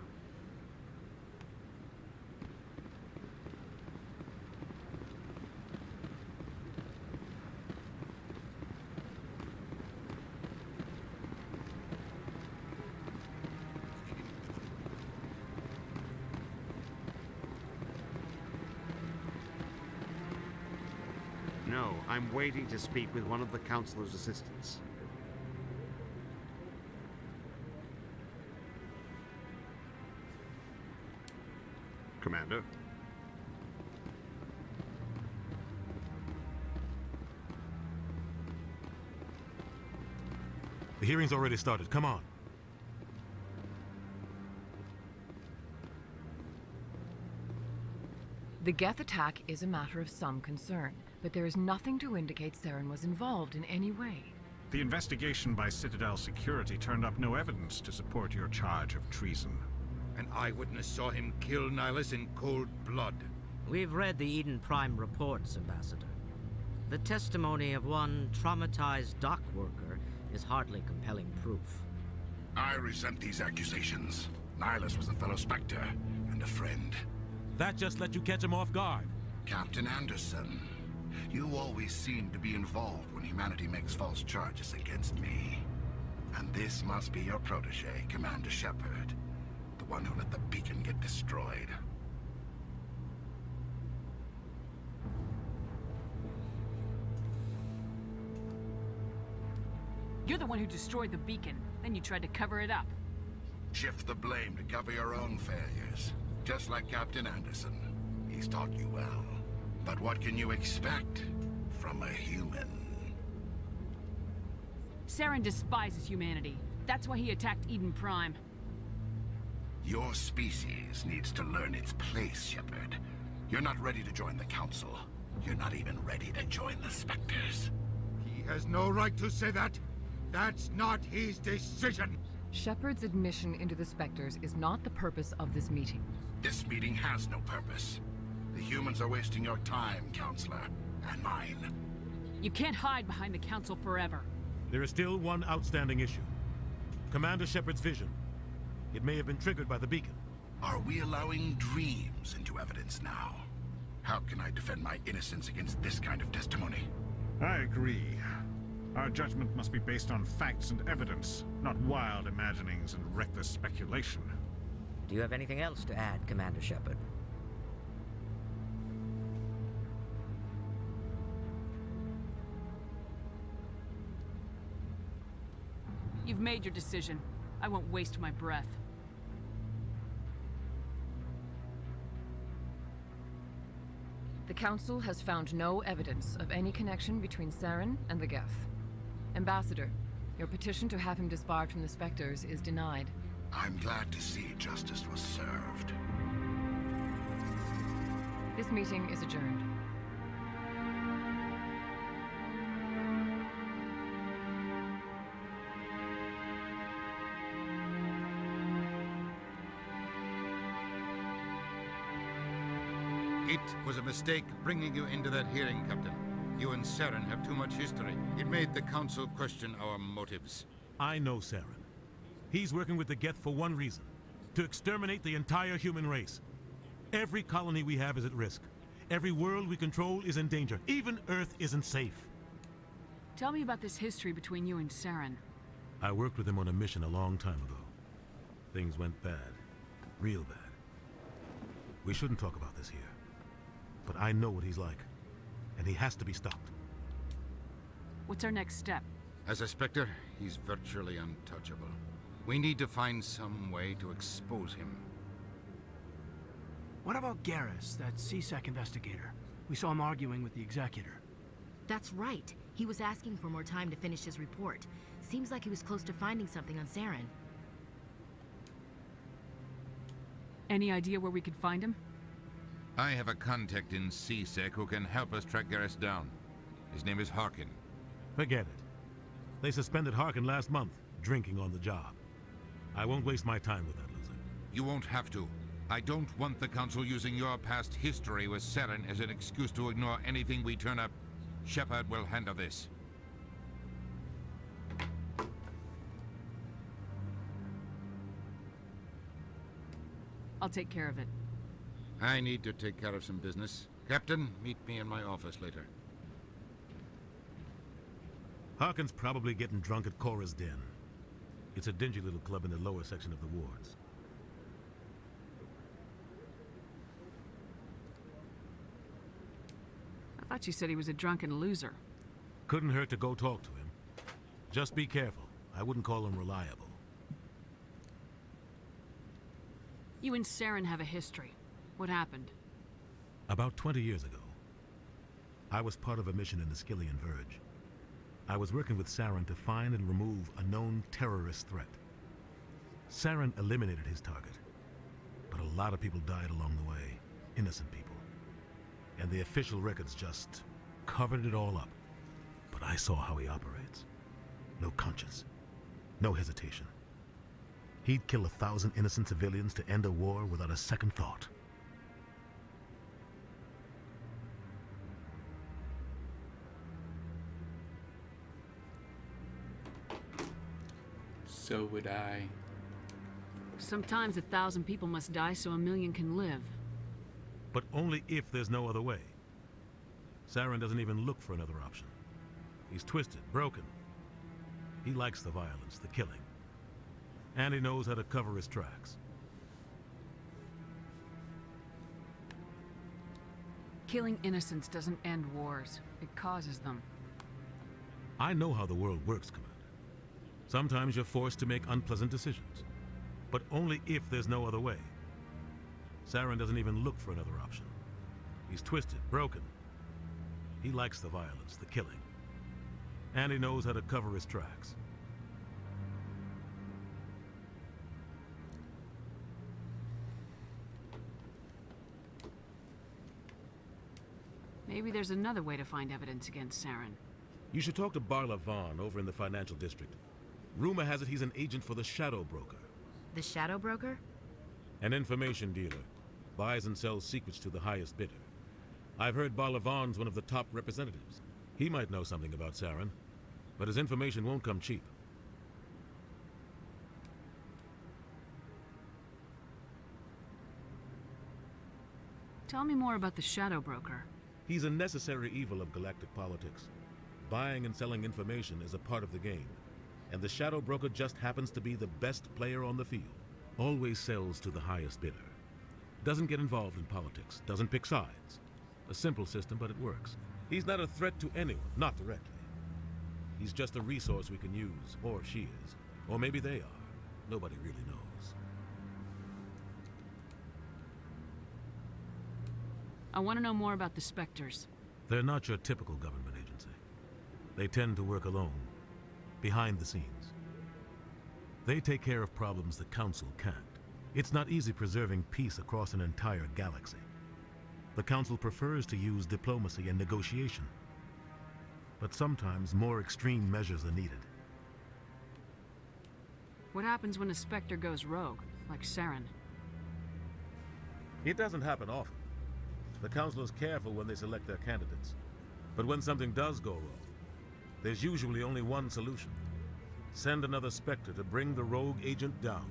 No, I'm waiting to speak with one of the Councilor's assistants. Commander? The hearing's already started. Come on. The Geth attack is a matter of some concern, but there is nothing to indicate Saren was involved in any way. The investigation by Citadel Security turned up no evidence to support your charge of treason. An eyewitness saw him kill Nihilus in cold blood. We've read the Eden Prime reports, Ambassador. The testimony of one traumatized dock worker is hardly compelling proof. I resent these accusations. Nihilus was a fellow Spectre and a friend. That just let you catch him off guard. Captain Anderson. You always seem to be involved when humanity makes false charges against me. And this must be your protege, Commander Shepard. The one who let the beacon get destroyed. You're the one who destroyed the beacon. Then you tried to cover it up. Shift the blame to cover your own failures. Just like Captain Anderson. He's taught you well. But what can you expect from a human? Saren despises humanity. That's why he attacked Eden Prime. Your species needs to learn its place, Shepard. You're not ready to join the Council. You're not even ready to join the Spectres. He has no right to say that. That's not his decision. Shepard's admission into the Spectres is not the purpose of this meeting. This meeting has no purpose. The humans are wasting your time, Counselor, and mine. You can't hide behind the Council forever. There is still one outstanding issue. Commander Shepard's vision. It may have been triggered by the beacon. Are we allowing dreams into evidence now? How can I defend my innocence against this kind of testimony? I agree. Our judgment must be based on facts and evidence, not wild imaginings and reckless speculation. Do you have anything else to add, Commander Shepard? You've made your decision. I won't waste my breath. The Council has found no evidence of any connection between Saren and the Geth. Ambassador, your petition to have him disbarred from the Spectres is denied. I'm glad to see justice was served. This meeting is adjourned. It was a mistake bringing you into that hearing, Captain. You and Saren have too much history. It made the Council question our motives. I know Saren. He's working with the Geth for one reason. To exterminate the entire human race. Every colony we have is at risk. Every world we control is in danger. Even Earth isn't safe. Tell me about this history between you and Saren. I worked with him on a mission a long time ago. Things went bad. Real bad. We shouldn't talk about this here. But I know what he's like. And he has to be stopped. What's our next step? As a Spectre, he's virtually untouchable. We need to find some way to expose him. What about Garrus, that CSEC investigator? We saw him arguing with the Executor. That's right. He was asking for more time to finish his report. Seems like he was close to finding something on Saren. Any idea where we could find him? I have a contact in CSEC who can help us track Garrus down. His name is Harkin. Forget it. They suspended Harkin last month, drinking on the job. I won't waste my time with that loser. You won't have to. I don't want the Council using your past history with Saren as an excuse to ignore anything we turn up. Shepard will handle this. I'll take care of it. I need to take care of some business. Captain, meet me in my office later. Harkin's probably getting drunk at Cora's Den. It's a dingy little club in the lower section of the wards. I thought you said he was a drunken loser. Couldn't hurt to go talk to him. Just be careful. I wouldn't call him reliable. You and Saren have a history. What happened? About 20 years ago, I was part of a mission in the Skillian Verge. I was working with Saren to find and remove a known terrorist threat. Saren eliminated his target, but a lot of people died along the way, innocent people. And the official records just covered it all up. But I saw how he operates. No conscience, no hesitation. He'd kill 1,000 innocent civilians to end a war without a second thought. So would I. Sometimes 1,000 people must die so 1,000,000 can live. But only if there's no other way. Saren doesn't even look for another option. He's twisted, broken. He likes the violence, the killing. And he knows how to cover his tracks. Killing innocents doesn't end wars. It causes them. I know how the world works, Commander. Sometimes you're forced to make unpleasant decisions. But only if there's no other way. Saren doesn't even look for another option. He's twisted, broken. He likes the violence, the killing. And he knows how to cover his tracks. Maybe there's another way to find evidence against Saren. You should talk to Barla Vaughn over in the financial district. Rumor has it he's an agent for the Shadow Broker. The Shadow Broker? An information dealer. Buys and sells secrets to the highest bidder. I've heard Barla Vaughn's one of the top representatives. He might know something about Saren, but his information won't come cheap. Tell me more about the Shadow Broker. He's a necessary evil of galactic politics. Buying and selling information is a part of the game, and the Shadow Broker just happens to be the best player on the field. Always sells to the highest bidder. Doesn't get involved in politics, doesn't pick sides. A simple system, but it works. He's not a threat to anyone, not directly. He's just a resource we can use, or she is. Or maybe they are. Nobody really knows. I want to know more about the Spectres. They're not your typical government agency. They tend to work alone, behind the scenes. They take care of problems the Council can't. It's not easy preserving peace across an entire galaxy. The Council prefers to use diplomacy and negotiation. But sometimes more extreme measures are needed. What happens when a Spectre goes rogue, like Saren? It doesn't happen often. The Council is careful when they select their candidates. But when something does go wrong, there's usually only one solution. Send another Spectre to bring the rogue agent down.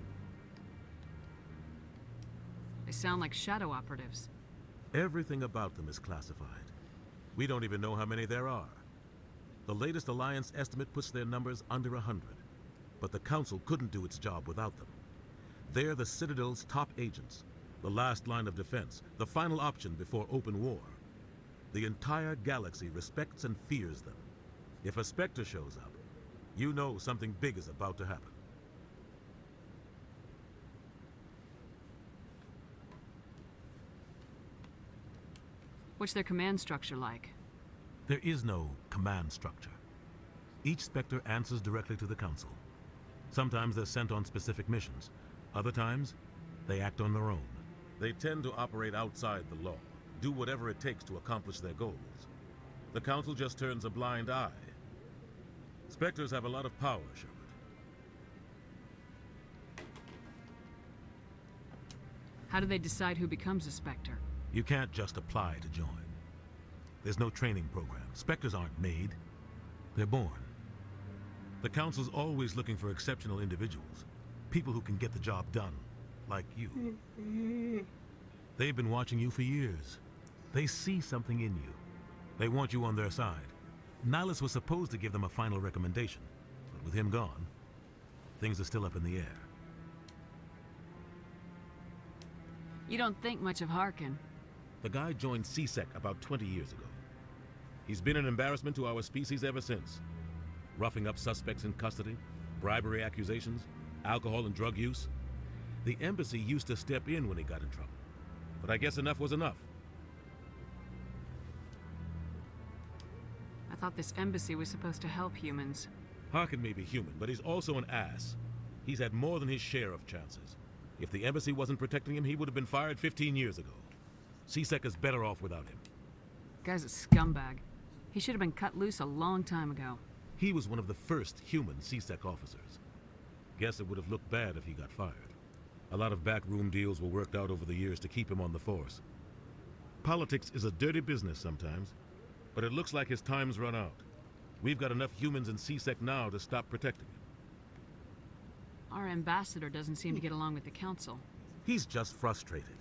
They sound like shadow operatives. Everything about them is classified. We don't even know how many there are. The latest Alliance estimate puts their numbers under 100. But the Council couldn't do its job without them. They're the Citadel's top agents, the last line of defense, the final option before open war. The entire galaxy respects and fears them. If a Spectre shows up, you know something big is about to happen. What's their command structure like? There is no command structure. Each Spectre answers directly to the Council. Sometimes they're sent on specific missions. Other times, they act on their own. They tend to operate outside the law, do whatever it takes to accomplish their goals. The Council just turns a blind eye. Spectres have a lot of power, Shepard. How do they decide who becomes a Spectre? You can't just apply to join. There's no training program. Spectres aren't made. They're born. The Council's always looking for exceptional individuals. People who can get the job done. Like you. They've been watching you for years. They see something in you. They want you on their side. Nihilus was supposed to give them a final recommendation, but with him gone, things are still up in the air. You don't think much of Harkin. The guy joined C-Sec about 20 years ago. He's been an embarrassment to our species ever since. Roughing up suspects in custody, bribery accusations, alcohol and drug use. The embassy used to step in when he got in trouble. But I guess enough was enough. I thought this embassy was supposed to help humans. Harkin may be human, but he's also an ass. He's had more than his share of chances. If the embassy wasn't protecting him, he would have been fired 15 years ago. C-Sec is better off without him. Guy's a scumbag. He should have been cut loose a long time ago. He was one of the first human C-Sec officers. Guess it would have looked bad if he got fired. A lot of backroom deals were worked out over the years to keep him on the force. Politics is a dirty business sometimes, but it looks like his time's run out. We've got enough humans in C-Sec now to stop protecting him. Our ambassador doesn't seem to get along with the Council. He's just frustrated.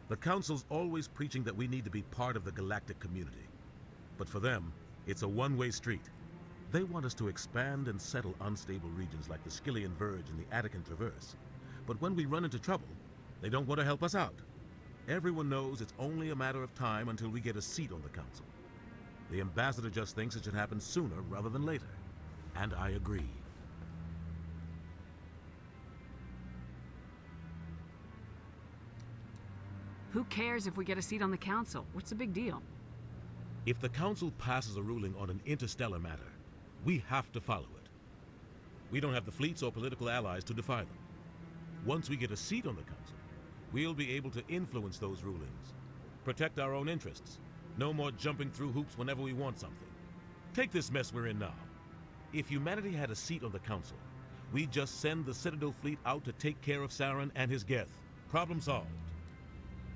The Council's always preaching that we need to be part of the galactic community. But for them, it's a one-way street. They want us to expand and settle unstable regions like the Skillian Verge and the Attican Traverse. But when we run into trouble, they don't want to help us out. Everyone knows it's only a matter of time until we get a seat on the council. The ambassador just thinks it should happen sooner rather than later. And I agree. Who cares if we get a seat on the council? What's the big deal? If the council passes a ruling on an interstellar matter, we have to follow it. We don't have the fleets or political allies to defy them. Once we get a seat on the council, we'll be able to influence those rulings, protect our own interests. No more jumping through hoops whenever we want something. Take this mess we're in now. If humanity had a seat on the council, we'd just send the Citadel fleet out to take care of Saren and his Geth. Problem solved.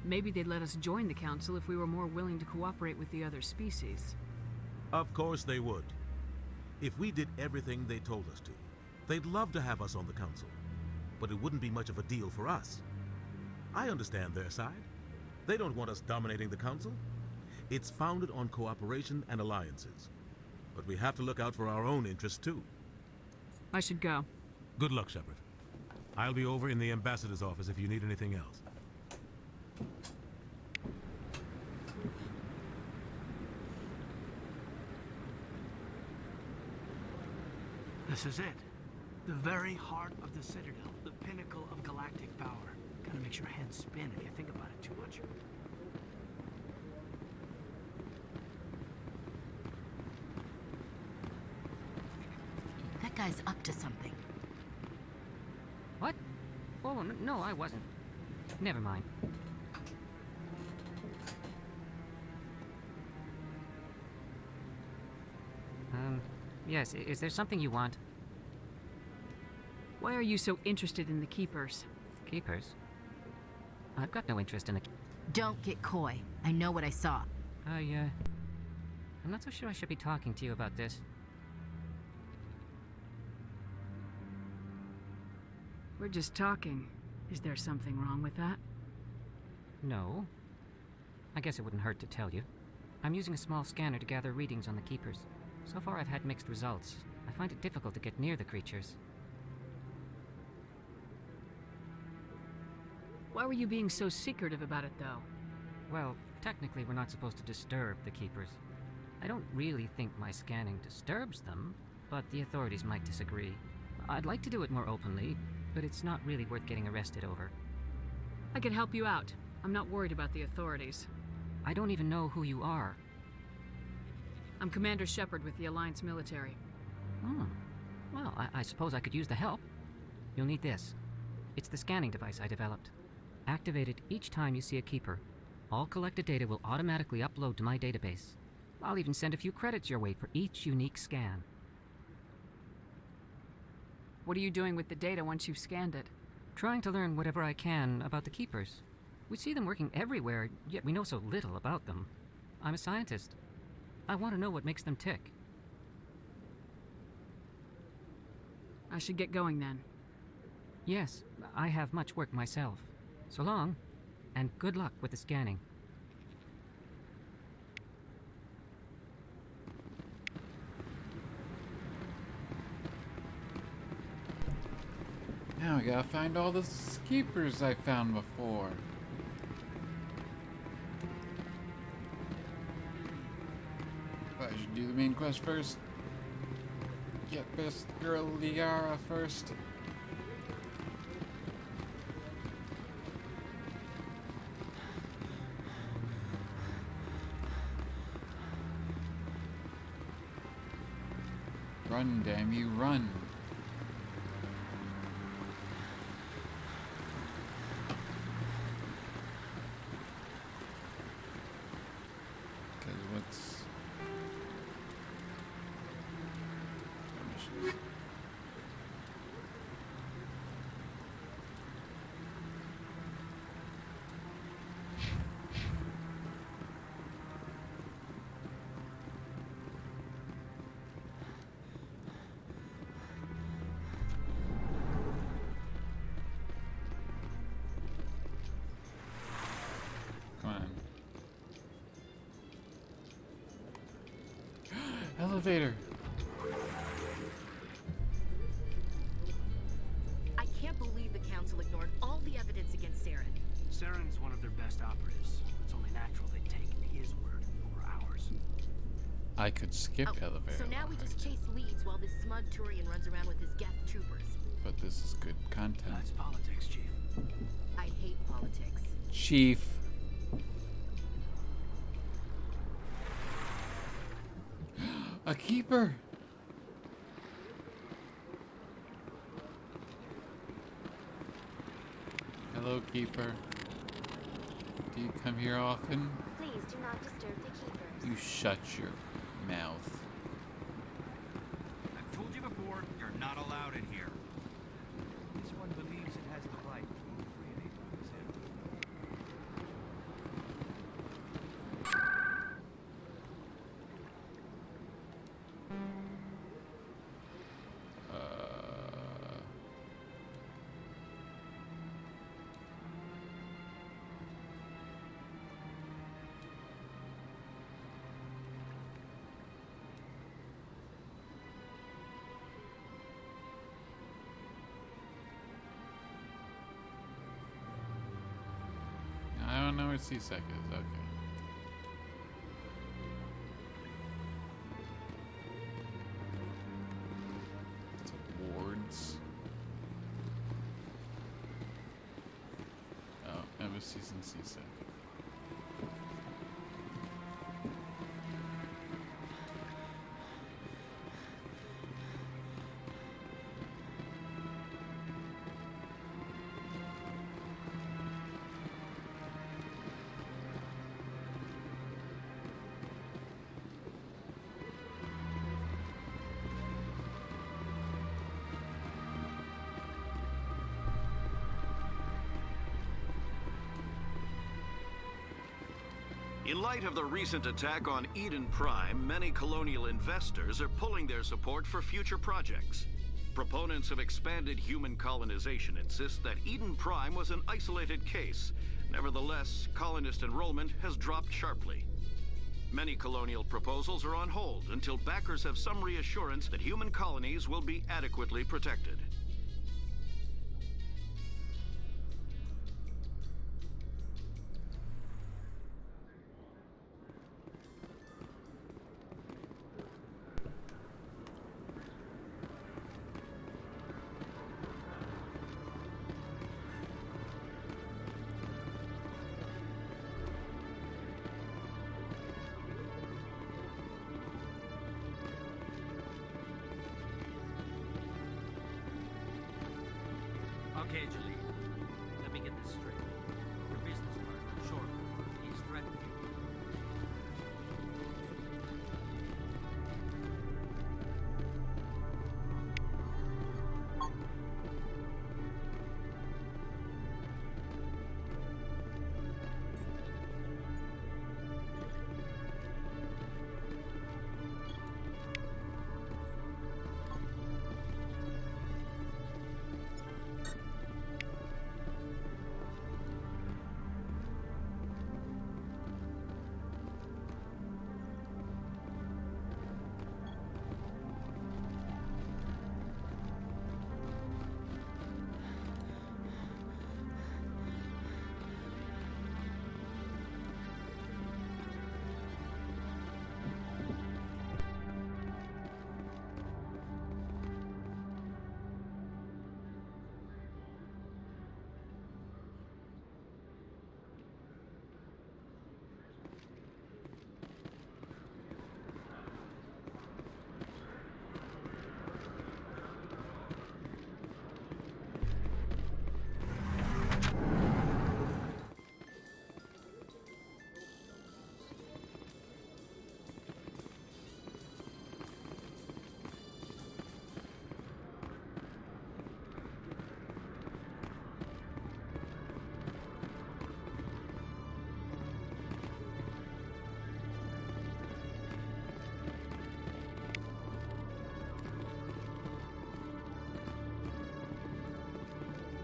Maybe they'd let us join the council if we were more willing to cooperate with the other species. Of course they would. If we did everything they told us to, they'd love to have us on the council. But it wouldn't be much of a deal for us. I understand their side. They don't want us dominating the council. It's founded on cooperation and alliances. But we have to look out for our own interests, too. I should go. Good luck, Shepard. I'll be over in the ambassador's office if you need anything else. This is it. The very heart of the Citadel. The pinnacle of galactic power. Kinda makes your head spin if you think about it too much. That guy's up to something. What? Oh, no, I wasn't. Never mind. Yes, is there something you want? Why are you so interested in the Keepers? Keepers? I've got no interest in the... Don't get coy. I know what I saw. I'm not so sure I should be talking to you about this. We're just talking. Is there something wrong with that? No. I guess it wouldn't hurt to tell you. I'm using a small scanner to gather readings on the Keepers. So far I've had mixed results. I find it difficult to get near the creatures. Why were you being so secretive about it, though? Well, technically we're not supposed to disturb the Keepers. I don't really think my scanning disturbs them, but the authorities might disagree. I'd like to do it more openly, but it's not really worth getting arrested over. I can help you out. I'm not worried about the authorities. I don't even know who you are. I'm Commander Shepard with the Alliance military. Well, I suppose I could use the help. You'll need this. It's the scanning device I developed. Activate it each time you see a Keeper. All collected data will automatically upload to my database. I'll even send a few credits your way for each unique scan. What are you doing with the data once you've scanned it? Trying to learn whatever I can about the Keepers. We see them working everywhere, yet we know so little about them. I'm a scientist. I want to know what makes them tick. I should get going then. Yes, I have much work myself. So long, and good luck with the scanning. Now I gotta find all the Keepers I found before. I should do the main quest first. Get best girl Liara first. Run, damn you, run. Because what's... Elevator. I can't believe the Council ignored all the evidence against Saren. Saren's one of their best operatives. It's only natural they take his word over ours. I could skip elevator. So now we just chase leads while this smug Turian runs around with his Geth troopers. But this is good content. That's politics, Chief. I hate politics. Chief. A keeper. Hello, keeper. Do you come here often? Please do not disturb the keepers. You shut your mouth. I've told you before, you're not allowed in here. This one believes it has the right to move freely through this area. I don't know where CSEC is. Okay. It's awards. Oh, embassies and CSEC. In light of the recent attack on Eden Prime, many colonial investors are pulling their support for future projects. Proponents of expanded human colonization insist that Eden Prime was an isolated case. Nevertheless, colonist enrollment has dropped sharply. Many colonial proposals are on hold until backers have some reassurance that human colonies will be adequately protected. Okay, Jaleel. Let me get this straight. Your business partner, Shorter, he's threatening you.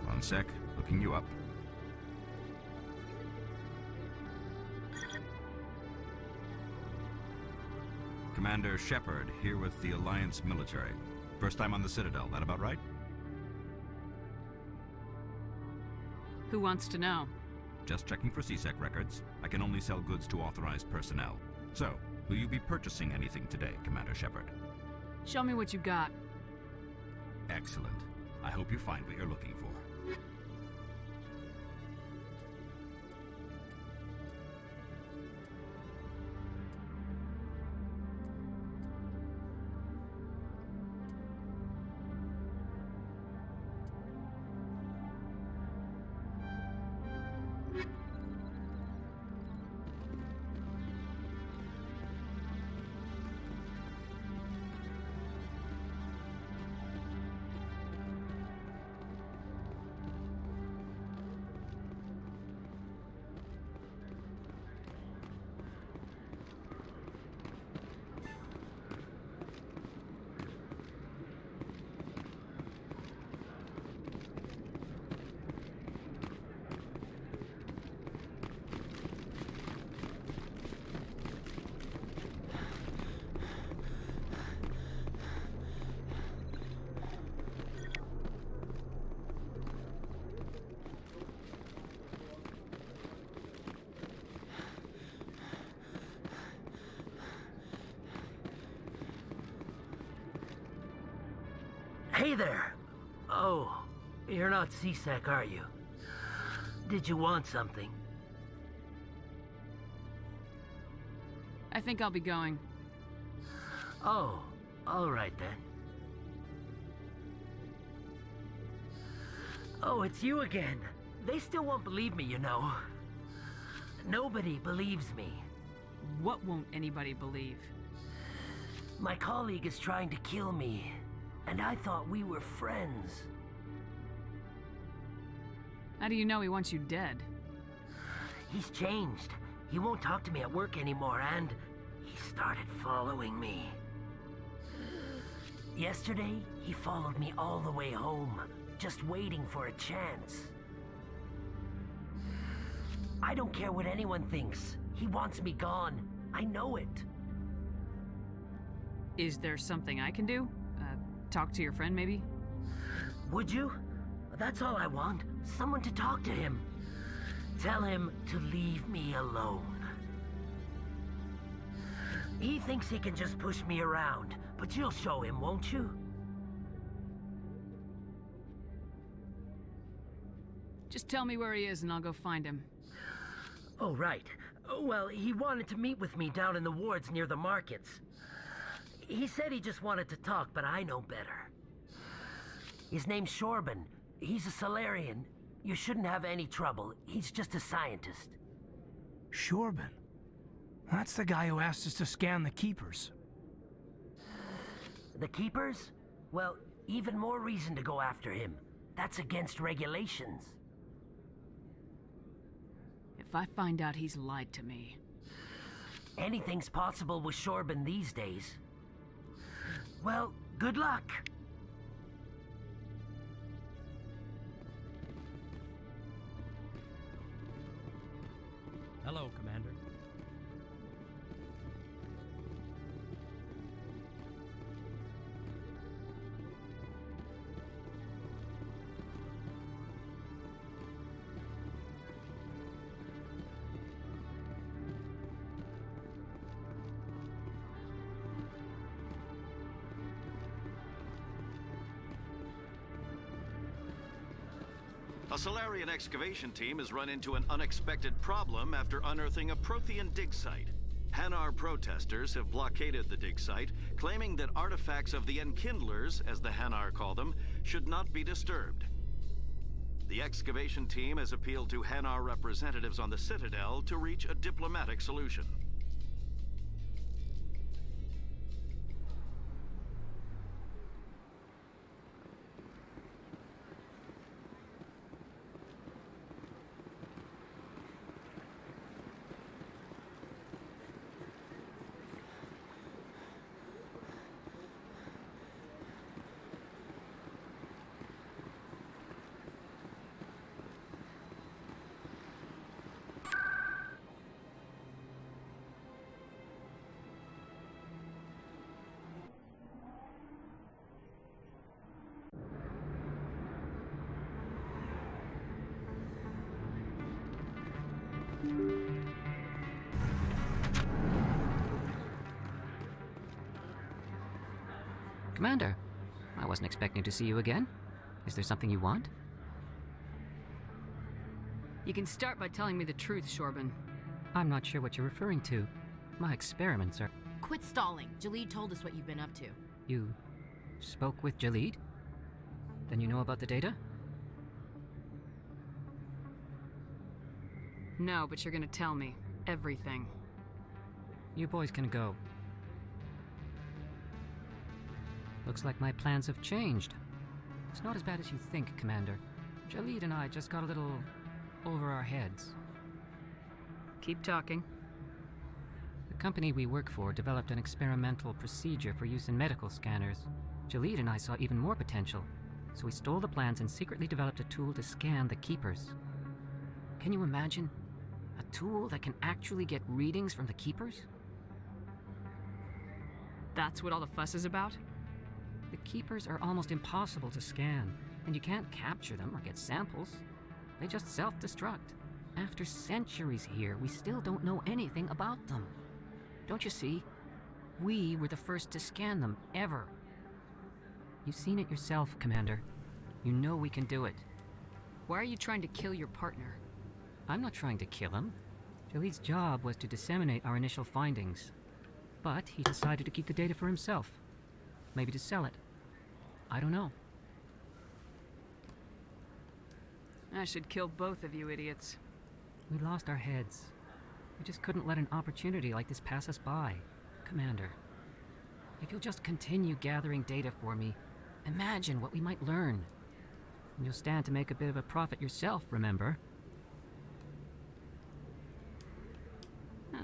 One sec, looking you up. Commander Shepard, here with the Alliance military. First time on the Citadel, that about right? Who wants to know? Just checking for CSEC records. I can only sell goods to authorized personnel. So, will you be purchasing anything today, Commander Shepard? Show me what you got. Excellent. I hope you find what you're looking for. Hey there! Oh, you're not CSEC, are you? Did you want something? I think I'll be going. Oh, alright then. Oh, it's you again. They still won't believe me, you know. Nobody believes me. What won't anybody believe? My colleague is trying to kill me, and I thought we were friends. How do you know he wants you dead? He's changed. He won't talk to me at work anymore, and he started following me. Yesterday, he followed me all the way home, just waiting for a chance. I don't care what anyone thinks. He wants me gone. I know it. Is there something I can do? Talk to your friend, maybe? Would you? That's all I want. Someone to talk to him. Tell him to leave me alone. He thinks he can just push me around, but you'll show him, won't you? Just tell me where he is and I'll go find him. Oh, right. Well, he wanted to meet with me down in the wards near the markets. He said he just wanted to talk, but I know better. His name's Shorban. He's a Salarian. You shouldn't have any trouble. He's just a scientist. Shorban? That's the guy who asked us to scan the Keepers. The Keepers? Well, even more reason to go after him. That's against regulations. If I find out he's lied to me... Anything's possible with Shorban these days. Well, good luck. Hello, Commander. A Solarian excavation team has run into an unexpected problem after unearthing a Prothean dig site. Hanar protesters have blockaded the dig site, claiming that artifacts of the Enkindlers, as the Hanar call them, should not be disturbed. The excavation team has appealed to Hanar representatives on the Citadel to reach a diplomatic solution. Commander, I wasn't expecting to see you again. Is there something you want? You can start by telling me the truth, Shorban. I'm not sure what you're referring to. My experiments are... Quit stalling. Jalid told us what you've been up to. You spoke with Jalid? Then you know about the data? No, but you're gonna tell me. Everything. You boys can go. Looks like my plans have changed. It's not as bad as you think, Commander. Jalid and I just got a little over our heads. Keep talking. The company we work for developed an experimental procedure for use in medical scanners. Jalid and I saw even more potential, so we stole the plans and secretly developed a tool to scan the Keepers. Can you imagine? A tool that can actually get readings from the Keepers? That's what all the fuss is about? The Keepers are almost impossible to scan, and you can't capture them or get samples. They just self-destruct. After centuries here, we still don't know anything about them. Don't you see? We were the first to scan them, ever. You've seen it yourself, Commander. You know we can do it. Why are you trying to kill your partner? I'm not trying to kill him. Jalid's job was to disseminate our initial findings. But he decided to keep the data for himself. Maybe to sell it. I don't know. I should kill both of you idiots. We lost our heads. We just couldn't let an opportunity like this pass us by. Commander, if you'll just continue gathering data for me, imagine what we might learn. And you'll stand to make a bit of a profit yourself, remember?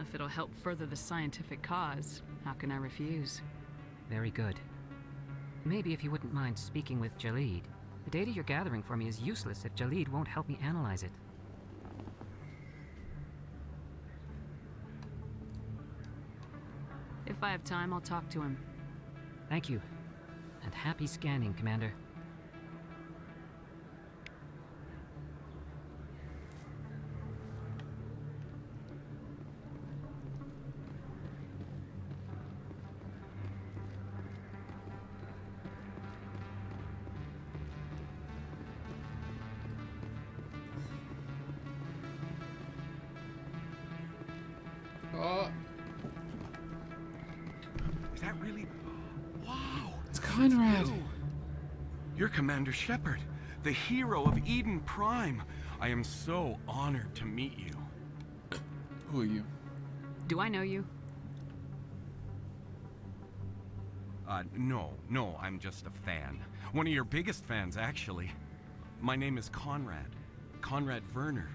If it'll help further the scientific cause, how can I refuse? Very good. Maybe if you wouldn't mind speaking with Jalid. The data you're gathering for me is useless if Jalid won't help me analyze it. If I have time, I'll talk to him. Thank you. And happy scanning, Commander. Is that really... Wow! It's Conrad! You're Commander Shepard, the hero of Eden Prime. I am so honored to meet you. Who are you? Do I know you? No, I'm just a fan. One of your biggest fans, actually. My name is Conrad. Conrad Werner.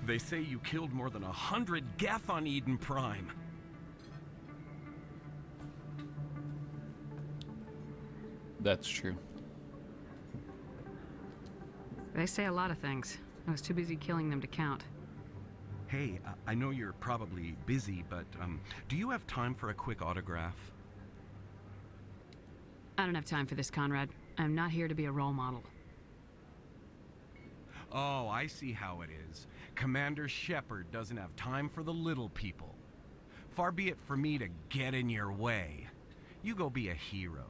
They say you killed more than 100 Geth on Eden Prime. That's true. They say a lot of things. I was too busy killing them to count. Hey, I know you're probably busy, but do you have time for a quick autograph? I don't have time for this, Conrad. I'm not here to be a role model. Oh, I see how it is. Commander Shepard doesn't have time for the little people. Far be it for me to get in your way. You go be a hero.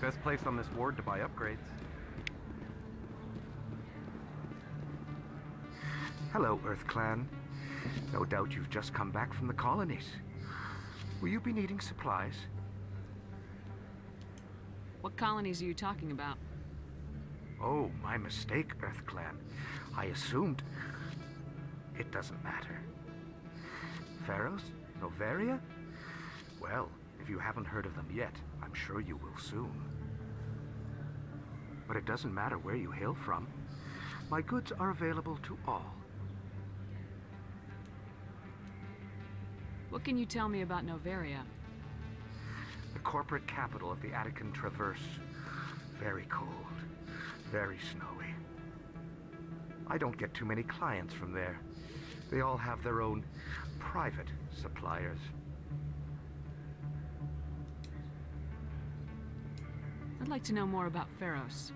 Best place on this ward to buy upgrades. Hello, Earth Clan. No doubt you've just come back from the colonies. Will you be needing supplies? What colonies are you talking about? Oh, my mistake, Earth Clan. I assumed... It doesn't matter. Pharos? Noveria? Well, if you haven't heard of them yet, I'm sure you will soon. But it doesn't matter where you hail from. My goods are available to all. What can you tell me about Noveria? The corporate capital of the Attican Traverse. Very cold. Very snowy. I don't get too many clients from there. They all have their own private suppliers. I'd like to know more about Pharos.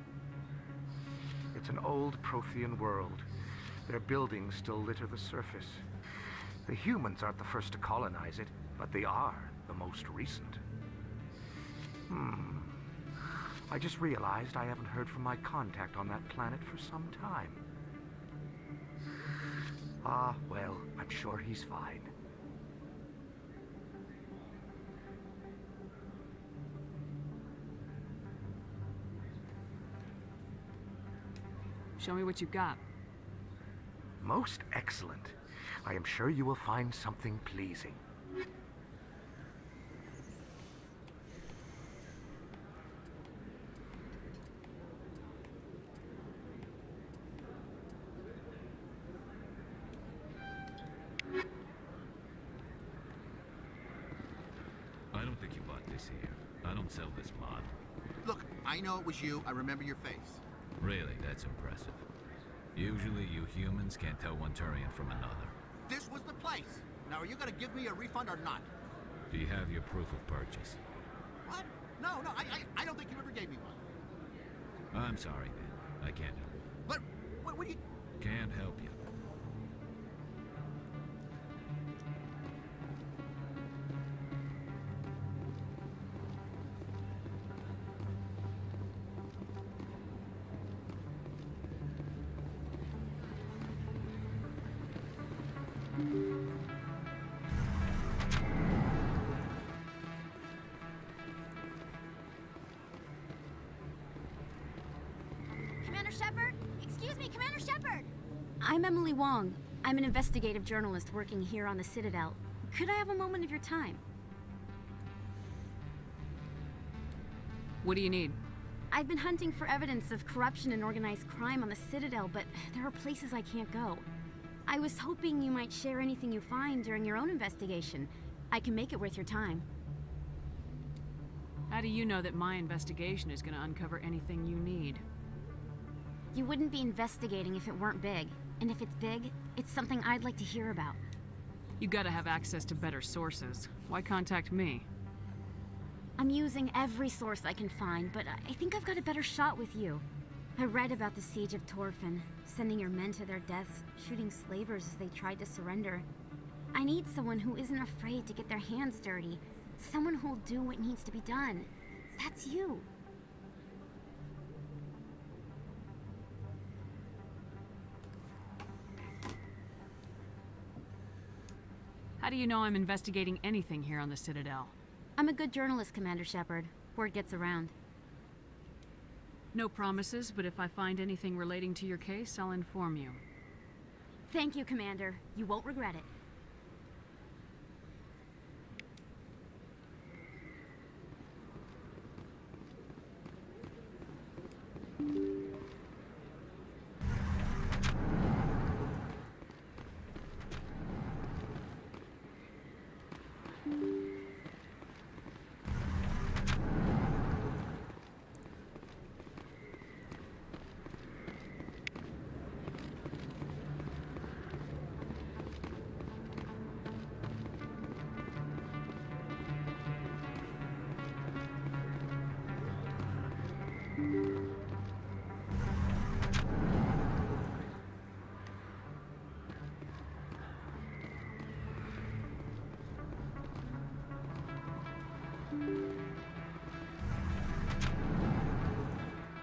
It's an old Prothean world. Their buildings still litter the surface. The humans aren't the first to colonize it, but they are the most recent. I just realized I haven't heard from my contact on that planet for some time. Ah, well, I'm sure he's fine. Show me what you've got. Most excellent. I am sure you will find something pleasing. I don't think you bought this here. I don't sell this mod. Look, I know it was you. I remember your face. Really, that's impressive. Usually you humans can't tell one Turian from another. This was the place. Now, are you gonna give me a refund or not? Do you have your proof of purchase? What? No, I don't think you ever gave me one. I'm sorry, man. I can't help you. But, what do you... Can't help you. Commander Shepard? Excuse me, Commander Shepard! I'm Emily Wong. I'm an investigative journalist working here on the Citadel. Could I have a moment of your time? What do you need? I've been hunting for evidence of corruption and organized crime on the Citadel, but there are places I can't go. I was hoping you might share anything you find during your own investigation. I can make it worth your time. How do you know that my investigation is going to uncover anything you need? You wouldn't be investigating if it weren't big. And if it's big, it's something I'd like to hear about. You gotta have access to better sources. Why contact me? I'm using every source I can find, but I think I've got a better shot with you. I read about the siege of Torfin, sending your men to their deaths, shooting slavers as they tried to surrender. I need someone who isn't afraid to get their hands dirty. Someone who'll do what needs to be done. That's you. How do you know I'm investigating anything here on the Citadel? I'm a good journalist, Commander Shepard. Word gets around. No promises, but if I find anything relating to your case, I'll inform you. Thank you, Commander. You won't regret it.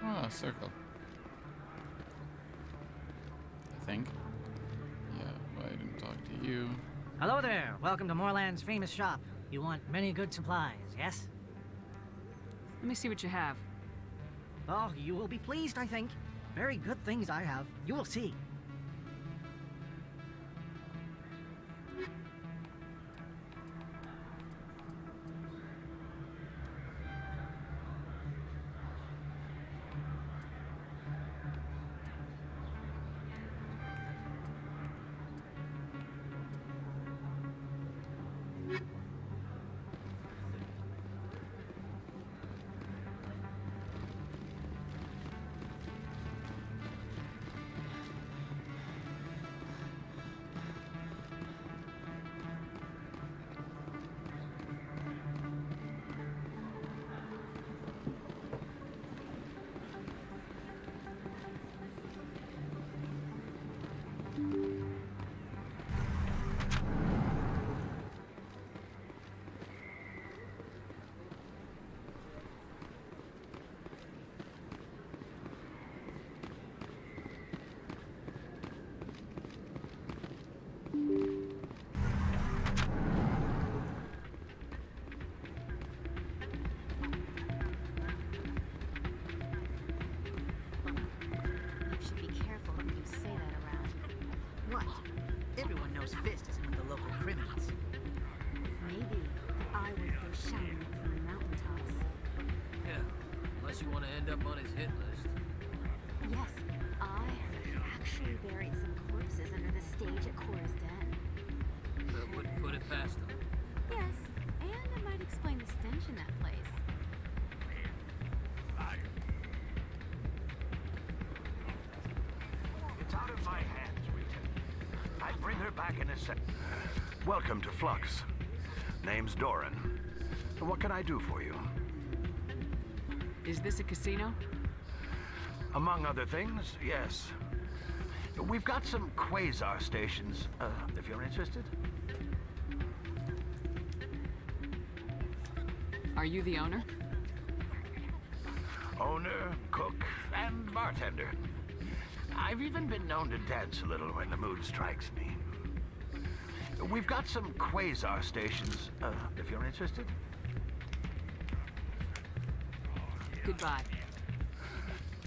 Ah, circle. I think. Yeah, well, I didn't talk to you. Hello there. Welcome to Moorland's famous shop. You want many good supplies, yes? Let me see what you have. Oh, you will be pleased, I think. Very good things I have. You will see. end up on his hit list. Yes, I actually buried some corpses under the stage at Cora's Den. That wouldn't put it past him. Yes, and it might explain the stench in that place. It's out of my hands, Rita. I'll bring her back in a sec. Welcome to Flux. Name's Doran. What can I do for you? Is this a casino? Among other things, yes. We've got some quasar stations, if you're interested. Are you the owner? Owner, cook, and bartender. I've even been known to dance a little when the mood strikes me. We've got some quasar stations, if you're interested. Goodbye.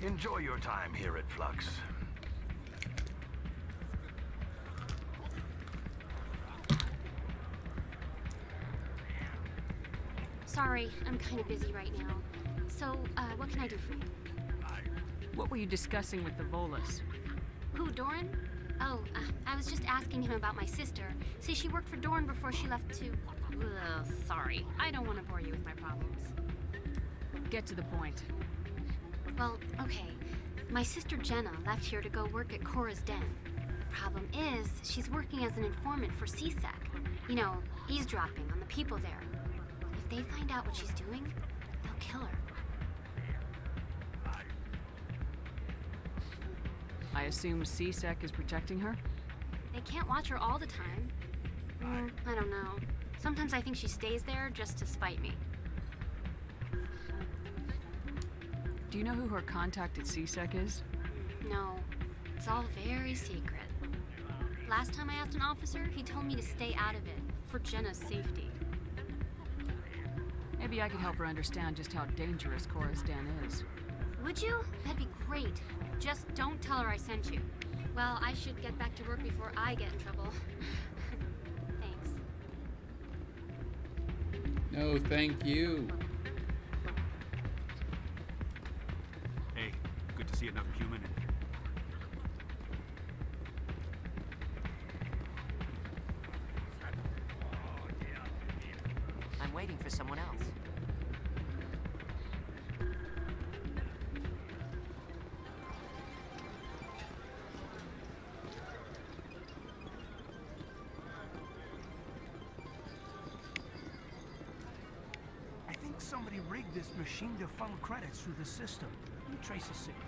Enjoy your time here at Flux. Sorry, I'm kind of busy right now. So, what can I do for you? What were you discussing with the Volus? Who, Doran? Oh, I was just asking him about my sister. See, she worked for Doran before she left to... sorry, I don't want to bore you with my problems. Get to the point. Well, okay. My sister Jenna left here to go work at Cora's Den. The problem is, she's working as an informant for CSEC. You know, eavesdropping on the people there. If they find out what she's doing, they'll kill her. I assume CSEC is protecting her? They can't watch her all the time. I don't know. Sometimes I think she stays there just to spite me. Do you know who her contact at CSEC is? No, it's all very secret. Last time I asked an officer, he told me to stay out of it, for Jenna's safety. Maybe I could help her understand just how dangerous Cora's Den is. Would you? That'd be great. Just don't tell her I sent you. Well, I should get back to work before I get in trouble. Thanks. No, thank you. Hey, good to see another human in here. I'm waiting for someone else. I think somebody rigged this machine to funnel credits through the system. Let me trace a signal.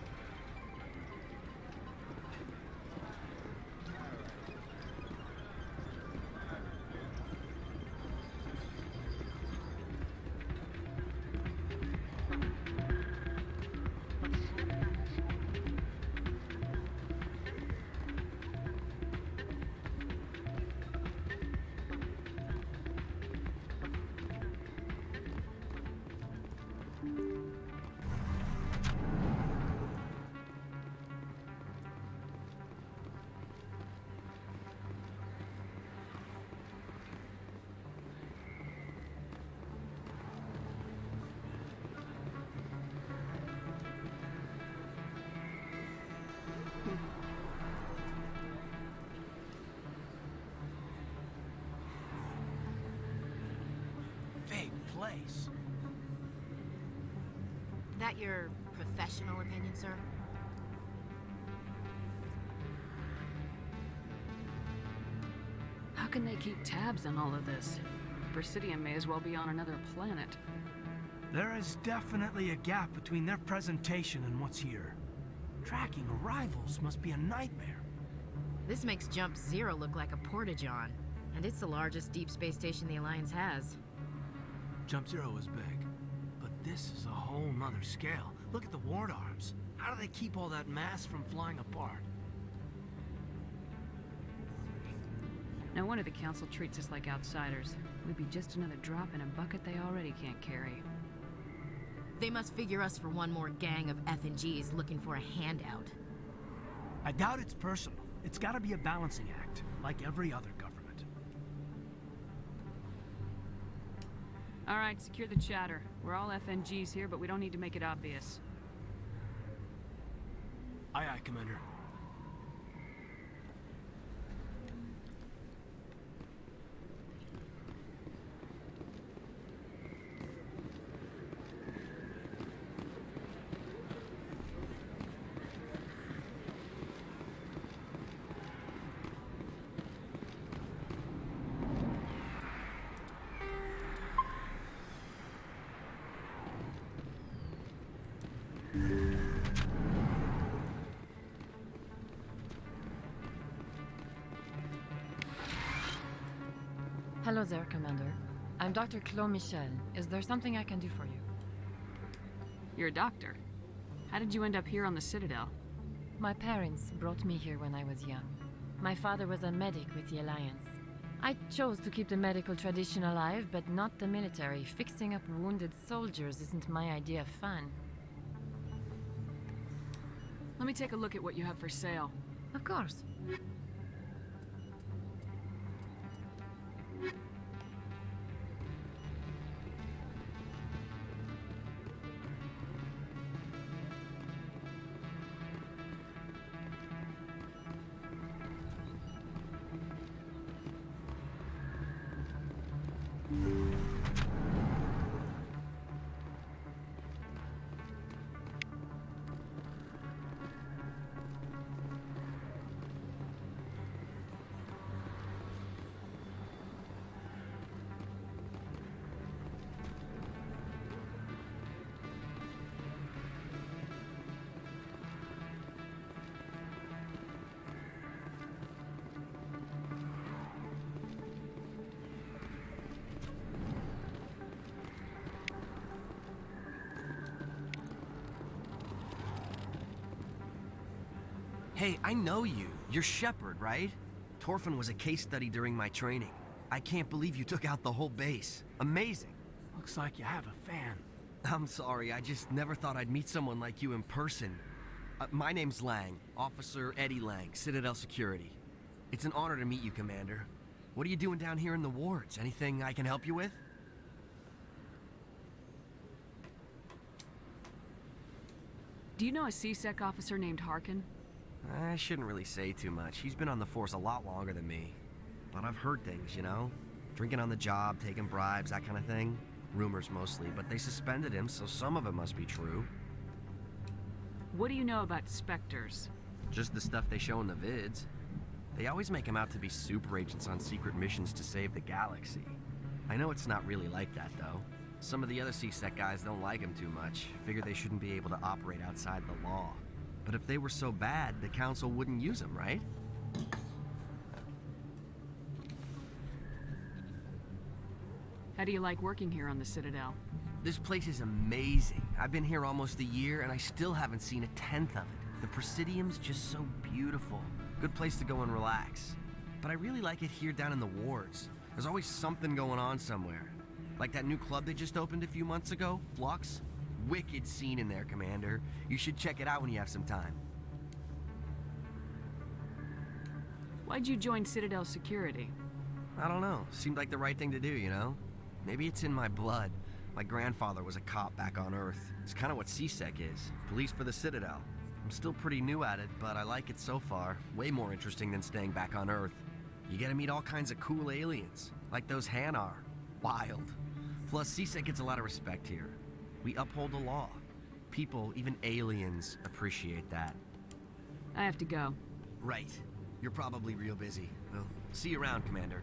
Big place. That your professional opinion, sir? How can they keep tabs on all of this? Presidium may as well be on another planet. There is definitely a gap between their presentation and what's here. Tracking arrivals must be a nightmare. This makes Jump Zero look like a porta-john, and it's the largest deep space station the Alliance has. Jump Zero is big, but this is a whole nother scale. Look at the ward arms. How do they keep all that mass from flying apart? No wonder the Council treats us like outsiders. We'd be just another drop in a bucket they already can't carry. They must figure us for one more gang of F&Gs looking for a handout. I doubt it's personal. It's gotta be a balancing act, like every other government. Alright, secure the chatter. We're all FNGs here, but we don't need to make it obvious. Aye, aye, Commander. Hello there, Commander. I'm Dr. Claude Michel. Is there something I can do for you? You're a doctor. How did you end up here on the Citadel? My parents brought me here when I was young. My father was a medic with the Alliance. I chose to keep the medical tradition alive, but not the military. Fixing up wounded soldiers isn't my idea of fun. Let me take a look at what you have for sale. Of course. Hey, I know you. You're Shepard, right? Torfin was a case study during my training. I can't believe you took out the whole base. Amazing. Looks like you have a fan. I'm sorry, I just never thought I'd meet someone like you in person. My name's Lang, Officer Eddie Lang, Citadel Security. It's an honor to meet you, Commander. What are you doing down here in the wards? Anything I can help you with? Do you know a CSEC officer named Harkin? I shouldn't really say too much. He's been on the force a lot longer than me. But I've heard things, you know? Drinking on the job, taking bribes, that kind of thing. Rumors mostly, but they suspended him, so some of it must be true. What do you know about Spectres? Just the stuff they show in the vids. They always make him out to be super agents on secret missions to save the galaxy. I know it's not really like that, though. Some of the other CSEC guys don't like him too much. Figure they shouldn't be able to operate outside the law. But if they were so bad, the Council wouldn't use them, right? How do you like working here on the Citadel? This place is amazing. I've been here almost a year, and I still haven't seen a tenth of it. The Presidium's just so beautiful. Good place to go and relax. But I really like it here down in the wards. There's always something going on somewhere. Like that new club they just opened a few months ago, Flux. Wicked scene in there, Commander. You should check it out when you have some time. Why'd you join Citadel Security? I don't know. Seemed like the right thing to do, you know? Maybe it's in my blood. My grandfather was a cop back on Earth. It's kind of what CSEC is. Police for the Citadel. I'm still pretty new at it, but I like it so far. Way more interesting than staying back on Earth. You get to meet all kinds of cool aliens, like those Hanar. Wild. Plus, CSEC gets a lot of respect here. We uphold the law. People, even aliens, appreciate that. I have to go. Right. You're probably real busy. Well, see you around, Commander.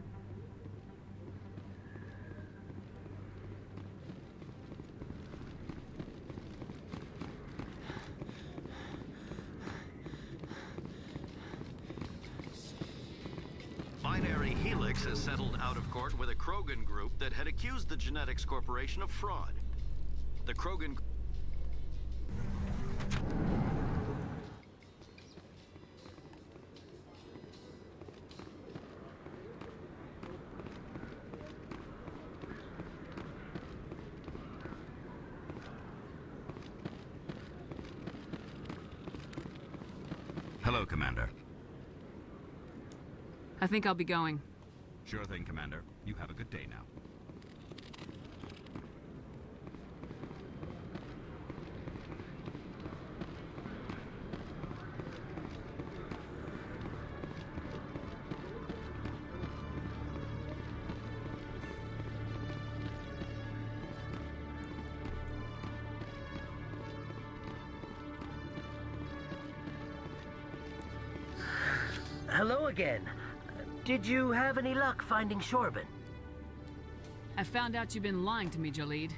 Binary Helix has settled out of court with a Krogan group that had accused the Genetics Corporation of fraud. The Krogan... Hello, Commander. I think I'll be going. Sure thing, Commander. You have a good day now. Hello again. Did you have any luck finding Shorban? I found out you've been lying to me, Jaleed.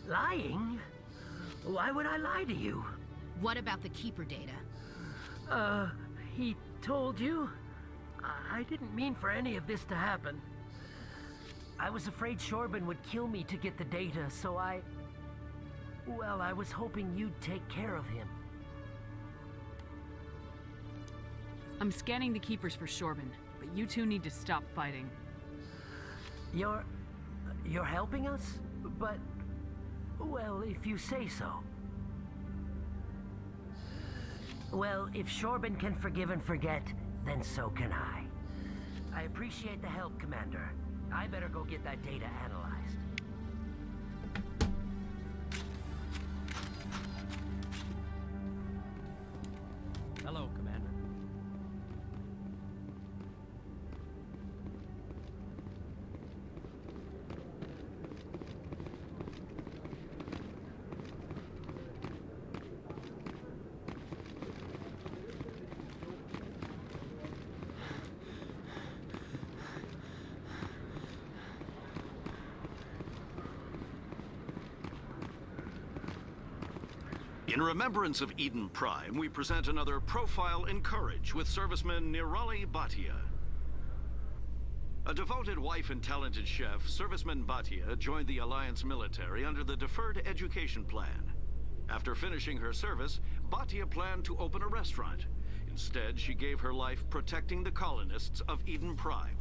Lying? Why would I lie to you? What about the Keeper data? He told you? I didn't mean for any of this to happen. I was afraid Shorban would kill me to get the data, so well, I was hoping you'd take care of him. I'm scanning the Keepers for Shorban, but you two need to stop fighting. You're helping us? But, well, if you say so. Well, if Shorban can forgive and forget, then so can I. I appreciate the help, Commander. I better go get that data analyzed. Hello, Commander. In remembrance of Eden Prime, we present another profile in courage with serviceman Nirali Bhatia. A devoted wife and talented chef, serviceman Bhatia joined the Alliance military under the Deferred Education Plan. After finishing her service, Bhatia planned to open a restaurant. Instead, she gave her life protecting the colonists of Eden Prime.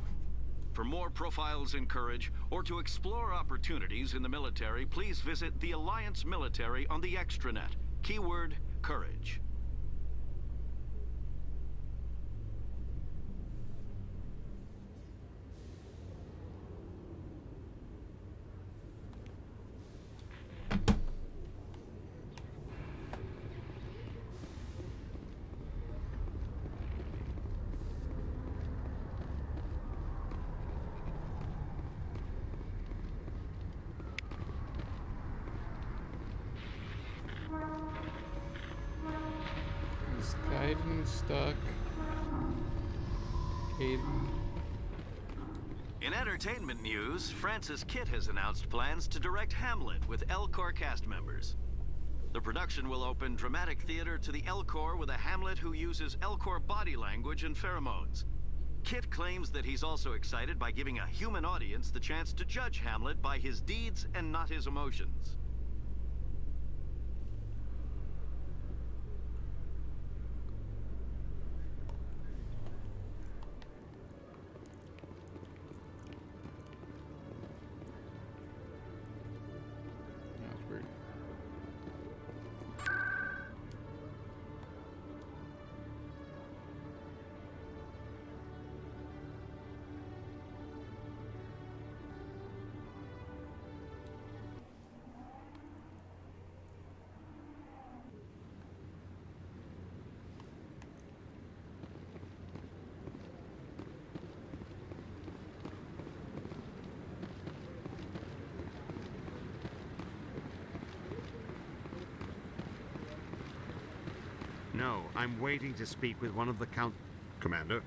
For more profiles in courage, or to explore opportunities in the military, please visit the Alliance military on the extranet. Keyword, courage. Is Kaiden stuck? Kaiden. In entertainment news, Francis Kitt has announced plans to direct Hamlet with Elcor cast members. The production will open dramatic theater to the Elcor with a Hamlet who uses Elcor body language and pheromones. Kitt claims that he's also excited by giving a human audience the chance to judge Hamlet by his deeds and not his emotions. That's weird. No, I'm waiting to speak with one of the Commander.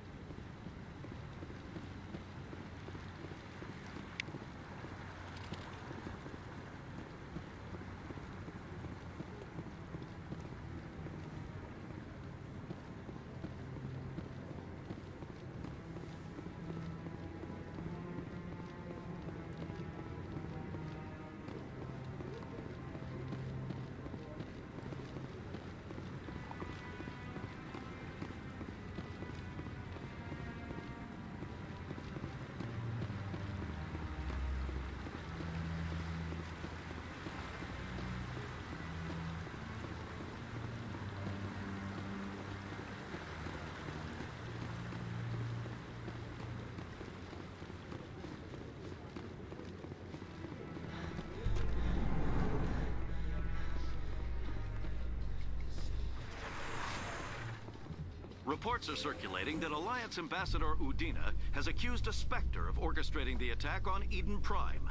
Reports are circulating that Alliance Ambassador Udina has accused a Spectre of orchestrating the attack on Eden Prime.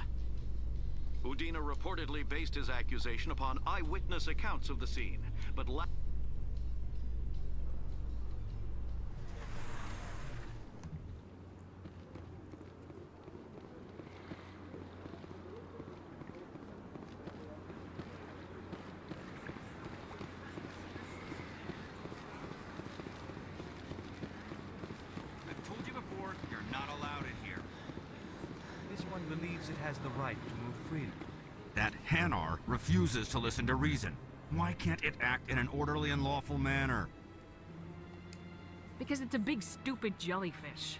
Udina reportedly based his accusation upon eyewitness accounts of the scene, but believes it has the right to move freely. That Hanar refuses to listen to reason. Why can't it act in an orderly and lawful manner? Because it's a big stupid jellyfish.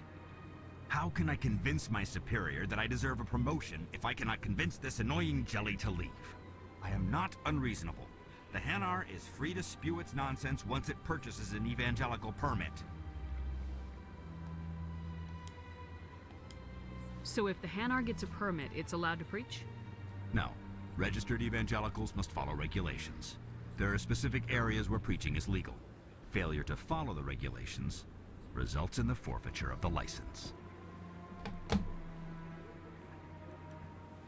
How can I convince my superior that I deserve a promotion if I cannot convince this annoying jelly to leave? I am not unreasonable. The Hanar is free to spew its nonsense once it purchases an evangelical permit. So if the Hanar gets a permit, it's allowed to preach? No. Registered evangelicals must follow regulations. There are specific areas where preaching is legal. Failure to follow the regulations results in the forfeiture of the license.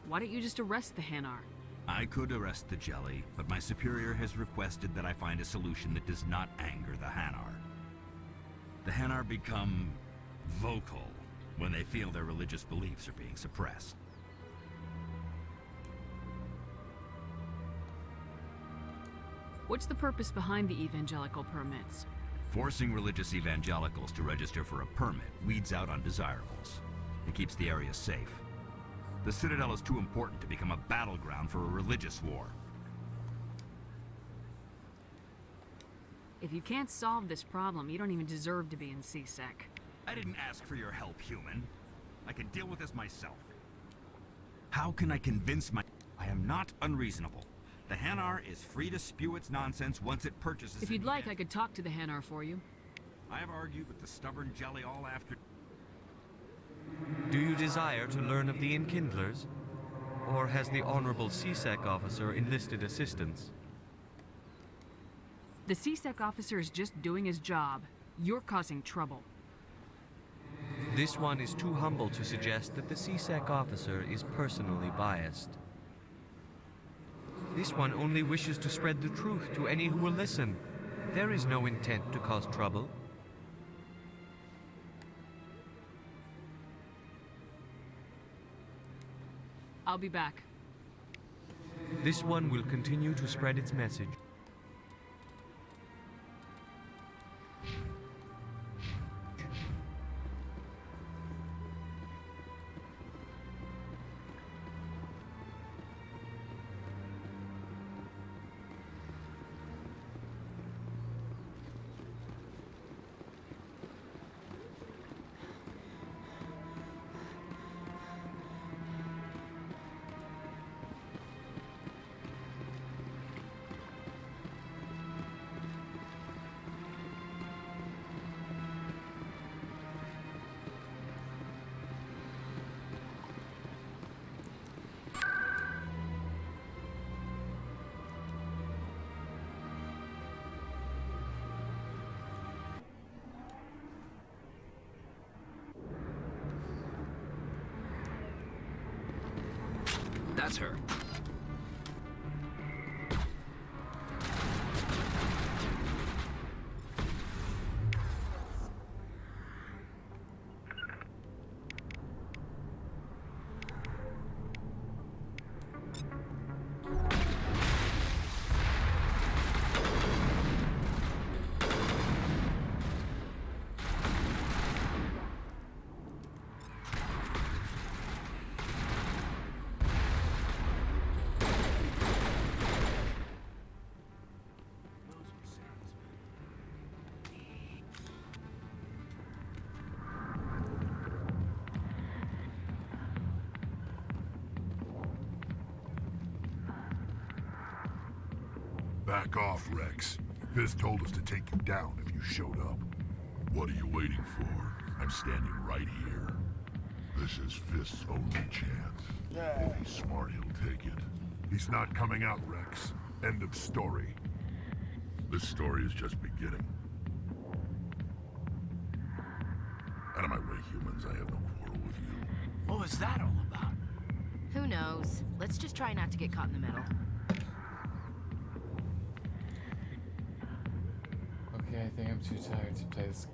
Why don't you just arrest the Hanar? I could arrest the jelly, but my superior has requested that I find a solution that does not anger the Hanar. The Hanar become vocal when they feel their religious beliefs are being suppressed. What's the purpose behind the evangelical permits? Forcing religious evangelicals to register for a permit weeds out undesirables. It keeps the area safe. The Citadel is too important to become a battleground for a religious war. If you can't solve this problem, you don't even deserve to be in CSEC. I didn't ask for your help, human. I can deal with this myself. How can I convince my... I am not unreasonable. The Hanar is free to spew its nonsense once it purchases... If you'd like, I could talk to the Hanar for you. I have argued with the stubborn jelly all after... Do you desire to learn of the Enkindlers? Or has the Honorable CSEC officer enlisted assistance? The CSEC officer is just doing his job. You're causing trouble. This one is too humble to suggest that the CSEC officer is personally biased. This one only wishes to spread the truth to any who will listen. There is no intent to cause trouble. I'll be back. This one will continue to spread its message. That's her. Back off, Rex. Fist told us to take you down if you showed up. What are you waiting for? I'm standing right here. This is Fist's only chance. If he's smart, he'll take it. He's not coming out, Rex. End of story. This story is just beginning. Out of my way, humans. I have no quarrel with you. What was that all about? Who knows? Let's just try not to get caught in the middle. Okay, I think I'm too tired to play this.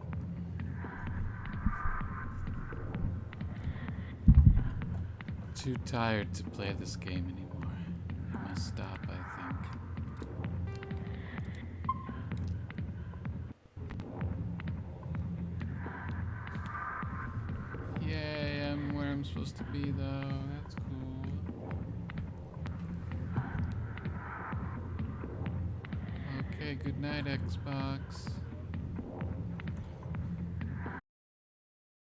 Too tired to play this game anymore. I must stop, I think. Yay, I'm wearing I'm supposed to be, though. That's cool. Okay, good night, Xbox.